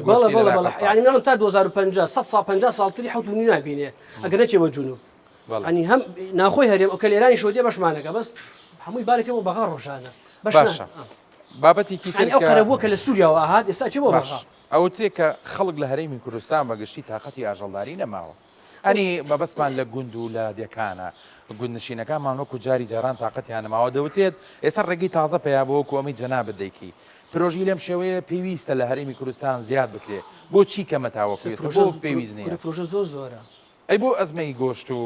ینی نڵم تا 2050 ساڵتری 7 نابینێ ئەگەر نەچێ بە جنوب ئەنی هەم ناخۆی هەرێم ئەو کە لێرانی شۆ دێ بەشمانەکە بەس هەمووی بارێکەوە بەغا ڕۆژانە باشە بابەتێکی ئەو قەرەبووە کە لە سووریاوە ئاهات ئێستا چی بۆ بەغا ئەو تێکە خەڵک لە هەرێمی کوردستان بەگشتی تااقەتی ئاژەڵداری نەماوە ئەنی مەبەستمان لە گوند و لە دێکانە گوند نشینەکانمان وەکو جاری جاران تااقەتیان نەماوە دەوترێت ئێستا ڕێگەی تازە پێیا بۆ وەکو ئەمەی جەنا بدەیکی پرۆژی لەم شێوەیە پێویستە لە هەرێمی کوردستان زیاد بکرێ بۆچی کەمە تاوەکوێت بۆ پێویست نیە پرۆژە زۆر زۆرە ئەی بۆ ئەزمەی گۆشت و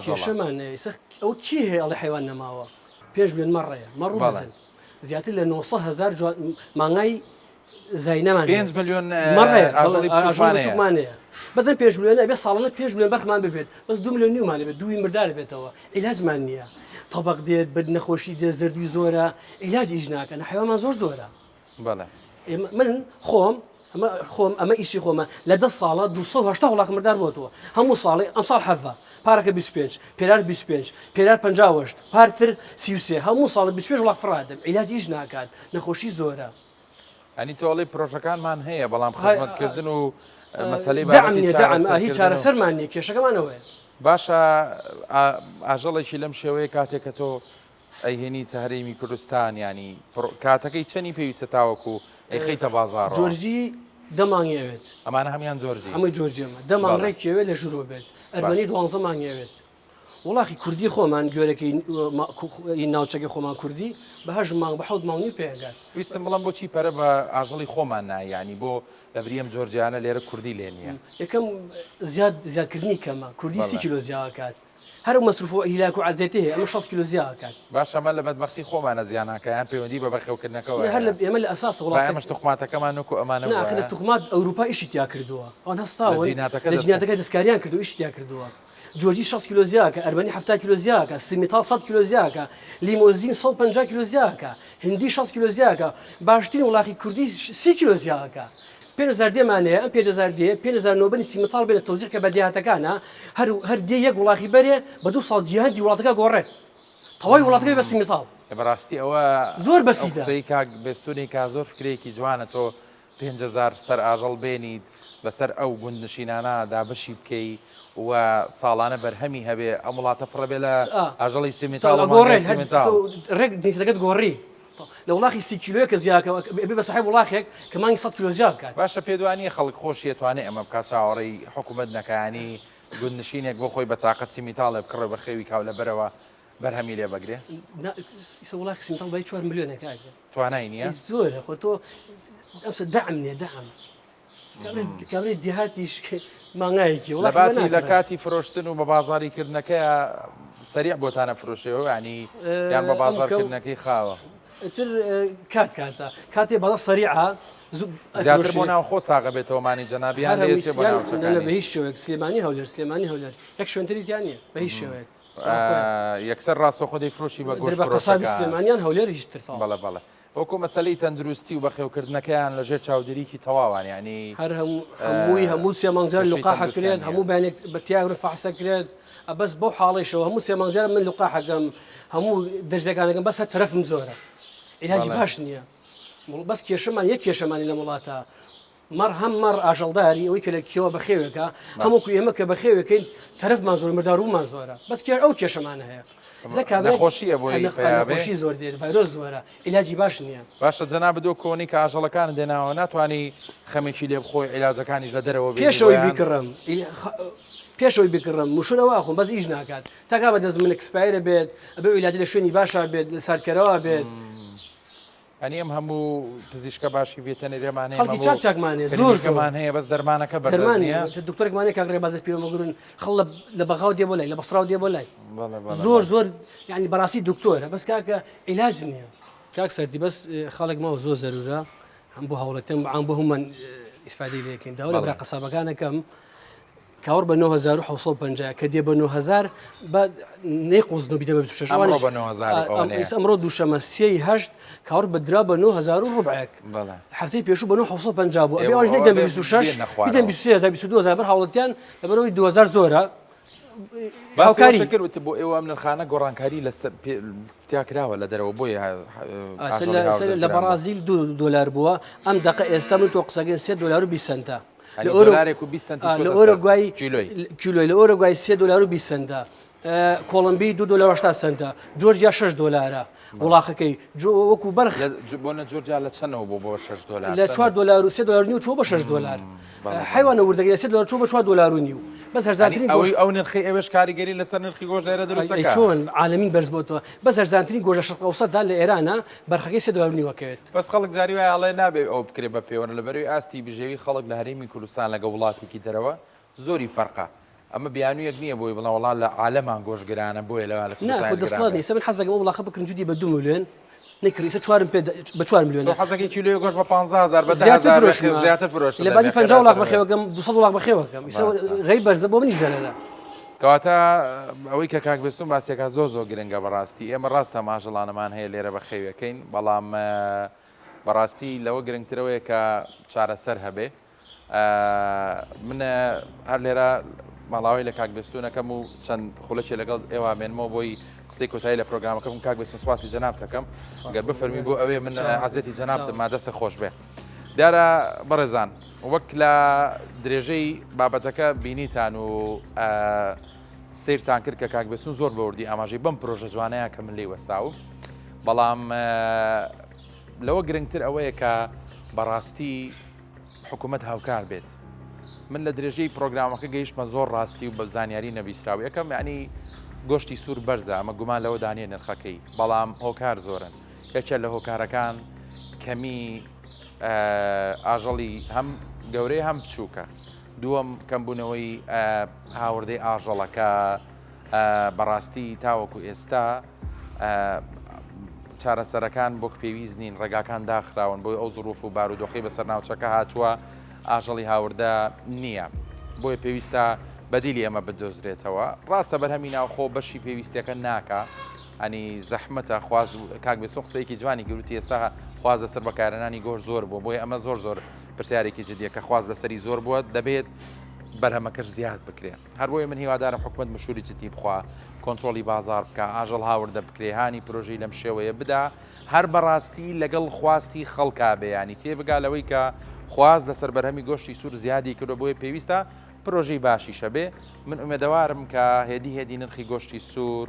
کێشەمانە ئەو چی هەیە ئەڵێ حیوان نەماوە 5 ملیۆن مەڕەیە مەڕوو بزن زیاتر لە 900,000 مانگای زاینەمان 5 ملیۆن ئاژەڵمانەیە بەزن 5 ملیۆن ئەبێ ساڵانە 5 ملیۆن بەرخمان ببێت بەس 2 ملیۆن نیومانە بێت دووی مردار بێتەوە عیلاجمان نییە تەبق دێت بەد نەخۆشی دێت زەردوی زۆرە عیلاجی ئیش ناکەن حیوانمان زۆر زۆرە من خۆم ئەمە ئیشی خۆمە لە 10 ساڵە 280 وڵاق مردار بۆتەوە هەموو ساڵی ئەم ساڵ حەفە پارەکە 25 پێرار 25 پێرار 58 پارتر 33 هەموو ساڵ 25 وڵاق فرادم عیلاجی ئیش ناکات نەخۆشی زۆرە ئەنی تۆڵی پرۆژەکانمان هەیە بەڵام خزمەتکردن و مەسەلەی داعم هیچ چارەسەرمان نیە کێشەکەمانەوەیە باشە ئاژەڵێکی لەم شێوەیە کاتێکە تۆ ئەیهێنی هەرێمی کوردستان ینی کاتەکەی چەنی پێویستە تاوەکو ئەیخەیتە بازاڕ جۆرجی دەمانگەوێت ئەمانە هەمیان زۆرجی ئەمە جۆرجێمە دەمانڕێکیەوێت لە ژوورۆ بێت ئەربەنی 12 مانگەوێت وڵاخی کوردی خۆمان گوێرەکەی ناوچەکە خۆمان کوردی بەهژ مانگ بە 7 مانگی پێگات ویستم بڵم بۆچی پەرە بە ئاژەڵی خۆمان نایانی بۆ لە بریەم جۆرجیانە لێرە کوردی لێ نییە یەکەم زیادکردنی کەمە کوردی 30 کیلۆ زیاکات هەر مەسروف و هیلاک و عزێتێ ئەمە 6 کیلۆ زیاکات باشەمە لە بەدبەختی خۆمانە زیاناکەیان پەیوەندی بە بەخێوکردنەکەەوە هەر ئێمە لە ئەساس وڵات ئەمەش توخماتەکەمان وەکو ئەمانە لە توخمات ئەوروپا ئیشی تیا کردووە ئەوان هەستاوە لە جیناتەکە دەستکاریان کردو ئیش تیا کردووە جۆرجی 6 کیلۆ زیاکە ئەربەنی 7 کیلۆ زیاکە سمیتال 100 کیلۆ زیاکە لیمۆزین 150 کیلۆ زیاکە هندی 6 کیلۆ زیاکە باشترین وڵاخی کوردی 30 کیلۆ زیاکە 5,000 دێمانەیە ئەم 5,000 دێ 5,000 نۆبەری سیمتال بێت تەوزیع کە بە دیهاتەکانە هەر دێ یەک وڵاخی بەرێ بە 2 ساڵ جیهاندی وڵاتەکە گۆڕێت تەواوی وڵاتەکەی بە سیمتال بەڕاستی ئەوە زۆر بەسیدە کاک بێستونی کا زۆر فکرێکی جوانە تۆ 5,000 سەر ئاژەڵ بێنیت بەسەر ئەو گوند نشینانە دابەشی بکەی و ساڵانە بەرهەمی هەبێ ئەم وڵاتە پڕەبێ لە ئاژەڵی سیمتال ڕێک جنسەکەت گۆڕی لە وڵاخی 30 کیلۆ کە زیاکە بە صاحب وڵاخێک کە مانگی 100 کیلۆ زیاکات باشە پێدوانی خەڵک خۆشیە توانێت ئەمە بکات چاوەڕێی حکوومەت نەکەیانی گوند نشینێک بۆ خۆی بە تااقەت سیمیتاڵێ بکڕێ بە خێوی کاو لە بەرەوە بەرهەمی لێ بەگرێ وڵاخی سیمیتال بای 4 ملیۆنێک توانای نییە زۆرە خۆ تۆ ئەمسە دەعم نیە دەعم کابرای دیهاتیش مانگایەکی لە باتی لە کاتی فرۆشتن و بە بازاریکردنەکەی سەریع بۆتانە فرۆشەوە ینی یان بە بازارکردنەکەی خاوە تر کاتە کاتێ بەڵە سەریعە زیاتر بۆ ناو خۆ ساغە بێتەوەمانی جەنابیان لێچێ بۆ ناوچەکانی بە هیچ شێوەیەک سلێمانی هەولێر یەک شوێنتریان نیە بە هیچ شێوەیەک یەکسەر ڕاستە خۆ دەیفرۆشی بە گۆشت قەسابی سلێمانیان هەولێر هیچ ترفاڵ بەڵێ وەکو مەسەلەی تەندروستی و بەخێوکردنەکەیان لەژێر چاودێریکی تەواوان ینی هەر هەموو سێ مانگجار لقاح کرێت هەموو بەیانێک بە تیاگرە فەحسە کرێت بەس بەو حاڵیشەوە هەموو سێ مانگجار من لقاحەکەم هەموو دەرزەکانەکەم بەس تەرەفم زۆرە علاجی باش نییە بەس کێشەمان یەک کێشەمانی لە وڵاتە مەڕ ئاژەڵداری ئەوەی کە لە کێوە بەخێوێکە هەمووکو ئێمە کە بەخێوەکەین تەرەفمان زۆر مردارومان زۆرە بەس کێر ئەو کێشەمانە هەیە نەخۆشیە بۆی زۆر دێت ڤایرۆس زۆرە علاجی باش نییە باشە جەناب بدۆ کۆنی کە ئاژەڵەکان دێناوە ناتوانانی خەمێکی لێ بخۆی علاجەکانیش لە دەرەوە پێشەوەی بکڕم مشونەوە ئاخۆم بەس ئیش ناکات تاکا بە دەست من ئەکسپایرە بێت ئەبێ علاجی لە شوێنی باشە بێت لە سەرکەرەوە بێت ئەنی ئەم هەموو پزیشکە باشی ڤێتەنەرێمانەیە خەڵکی چاکمانێ زۆرمان هەیە بەس دەرمانەکە بەرمانە دکتۆرێکمانێک کاگڕێ بازت پیرۆمەگرن خەڵ لە بەغاو دێ بۆ لای لە بەسراو دێ بۆ لای زۆر ینی بەڕاستی دکتۆرە بەس کاکە عیلاج نییە کاک سەردی بەس خەڵک ماوە زۆر زەرورە هەم بۆ هەوڵەتەم عام بۆ هەمومان ئیسفادەی لێکەین داوا لە برا قەسابەکانەکەم کاور بە 1950 کە دێ بە 9000 بە نەیقۆزنەوە بیتە بە 26 ئەمڕۆ دووشەمە سێی هەشت کاور بەدرا بە 9000 ڕوبعێک هەفتەی پێشوو بە 1950 بوو ئەبێ ئەوەش نەیدەم 26 بیدەم 23 بەر هاوڵەتیان لەبەرەوەی 2000 زۆرە باوکاریکرد بۆ ئێوە منخانە گۆڕانکاری لە تیاکراوە لە دەرەوە بۆی لە بەرازیل $2 بووە ئەم دقە ئێستا من تۆ قسەگەن $3.20 لە ئۆرۆگوای کیلۆی لە ئۆرۆگوای $3.20 کۆڵمبی $2.80 جۆرجیا $6 وڵاخەکەی وەکو بەرخ بۆنە جۆرجیا لە چەندەوە بۆ $6 لە $4 $3 چۆ بە $6 حیوانە وردەگەی $3 چۆ بە $4.5 بەس هەرزانترین ئەو نرخی ئێوەش کاریگەری لەسەر نرخی گۆژ لێرە دروستەکە چۆن عالمین بەرز بۆتەوە بەس هەرزانترین گۆژە شەرق ئەوسەتدا لە ئێرانە بەرخەکەی $3.5 وەکەوێت بەس خەڵک جاری وایە ئەڵێ نابێت ئەو بکرێ بە پەیوەندە لەبەروی ئاستی بژێوی خەڵک لە هەرێمی کوردستان لەگە وڵاتێکی دەرەوە زۆری فەرقە ئەمە بیانوویەک نییە بۆی بڵێ وڵات لە عالەمان گۆشتگرانە بۆیە لەوە لە دەسڵات نیە من حەزەکەم وڵاخە بکردن جودی بە 2 میلیۆن نەکریسە 4 میلیۆن حەزەکەی کیلۆی گۆشت بە 15000 بە زیاتر فرۆشت لە بادی 50 وڵاق بەخێوەکەم 200 وڵاق بەخێوەکەم غەی بەرزە بۆ منی ژەرەرە کەواتە ئەوەی کە کاک بێستون باسیەکە زۆر گرنگە بەڕاستی ئێمە ڕاستە ماژەڵانەمان هەیە لێرە بە خێوەکەین بەڵام بەڕاستی لەوە گرنگترەوەیە کە چارەسەر هەبێ منە هەر لێرە ماڵاوی لە کاک بێستونەکەم و چەند خولەکی لەگەڵ ئێوە بێنمەوە بۆی قسەی کۆتایی لە پرۆگرامەکەم کاک بێستون سواسی جەناب دەکەم گەر بفەرمی بۆ ئەوێ من عەزەتی جەناب مادەسە خۆش بێ دیارە بەڕێزان وەک لە درێژەی بابەتەکە بینیتان و سیرتان کرد کە کاک بێستون زۆر بەوردی ئاماژەی بەم پرۆژە جوانەیە کە من لێی وەساو بەڵام لەوە گرنگتر ئەوەیە کە بەڕاستی حکوومەت هاوکار بێت من لە درێژەی پرۆگرامەکە گەیشتمە زۆر ڕاستی و بە زانیاری نەبیستراوی یەکەم یعنی گۆشتی سوور بەرزە ئەمە گومان لەوە دانیە نرخەکەی بەڵام هۆکار زۆرن یەکێک لە هۆکارەکان کەمی ئاژەڵی هەم گەورەی هەم بچووکە دووەم کەمبوونەوەی هاوردەی ئاژەڵەکە بەڕاستی تاوەکو ئێستا چارەسەرەکان بۆ پێویست نین ڕێگاکان داخراون بۆی ئەو زروف و بارودۆخی بەسەر ناوچەکە هاتووە ئاژەڵی هاوردە نییە بۆیە پێویستە بەدیلی ئەمە بدۆزرێتەوە ڕاستە بەرهەمی ناوخۆ بەشی پێویستەکە ناکە ئەنی زەحمەتە خواز کاک بێستون قسەیەکی جوانی گروتی ئێستا خواز لەسەر بەکارهێنانی گۆژ زۆر بووە بۆیە ئەمە زۆر پرسیارێکی جدیە کە خواز لەسەری زۆر بووە دەبێت بەرهەمەکەش زیاد بکرێن هەر بۆیە من هیوادارم حکومەت مشوری جدی بخوا کۆنتڕۆلی بازار بکە ئاژەڵ هاوردە بکرێهانی پرۆژەی لەم شێوەیە بدا هەر بەڕاستی لەگەڵ خواستی خەڵکا بەیانی تێبگالەوەی کە خواز لەسەر بەرهەمی گۆشتی سوور زیادی کردو بۆیە پێویستە پرۆژەی باشی شەبێ من ئومێدەوارم کە هێدی نرخی گۆشتی سوور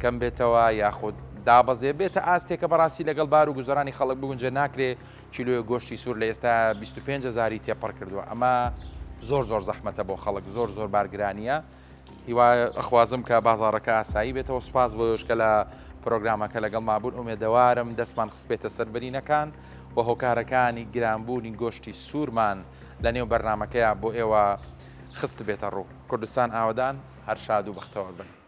کەم بێتەوە یاخود دابەزێ بێتە ئاستێکە بەڕاستی لەگەڵ بار و گوزارانی خەڵک بگونجە ناکرێ کیلۆی گۆشتی سوور لە ئێستا 25,000 تێپەڕ کردووە ئەمە زۆر زەحمەتە بۆ خەڵک زۆر بارگرانیە هیوای ئەخوازم کە بازارەکە ئاسایی بێتەوە سوپاس بۆ یۆشکە لە پرۆگرامەکە لەگەڵ مابوون ئومێدەوارم دەستمان خسپێتە سەربەرینەکان و هۆکارەکانی گرانبوونی گۆشتی سوورمان لە نێو بەرنمەکەیە بۆ ئێوە خست بێتە ڕوو. کوردستان ئاوادان هەر شاد و بەختەوە بن.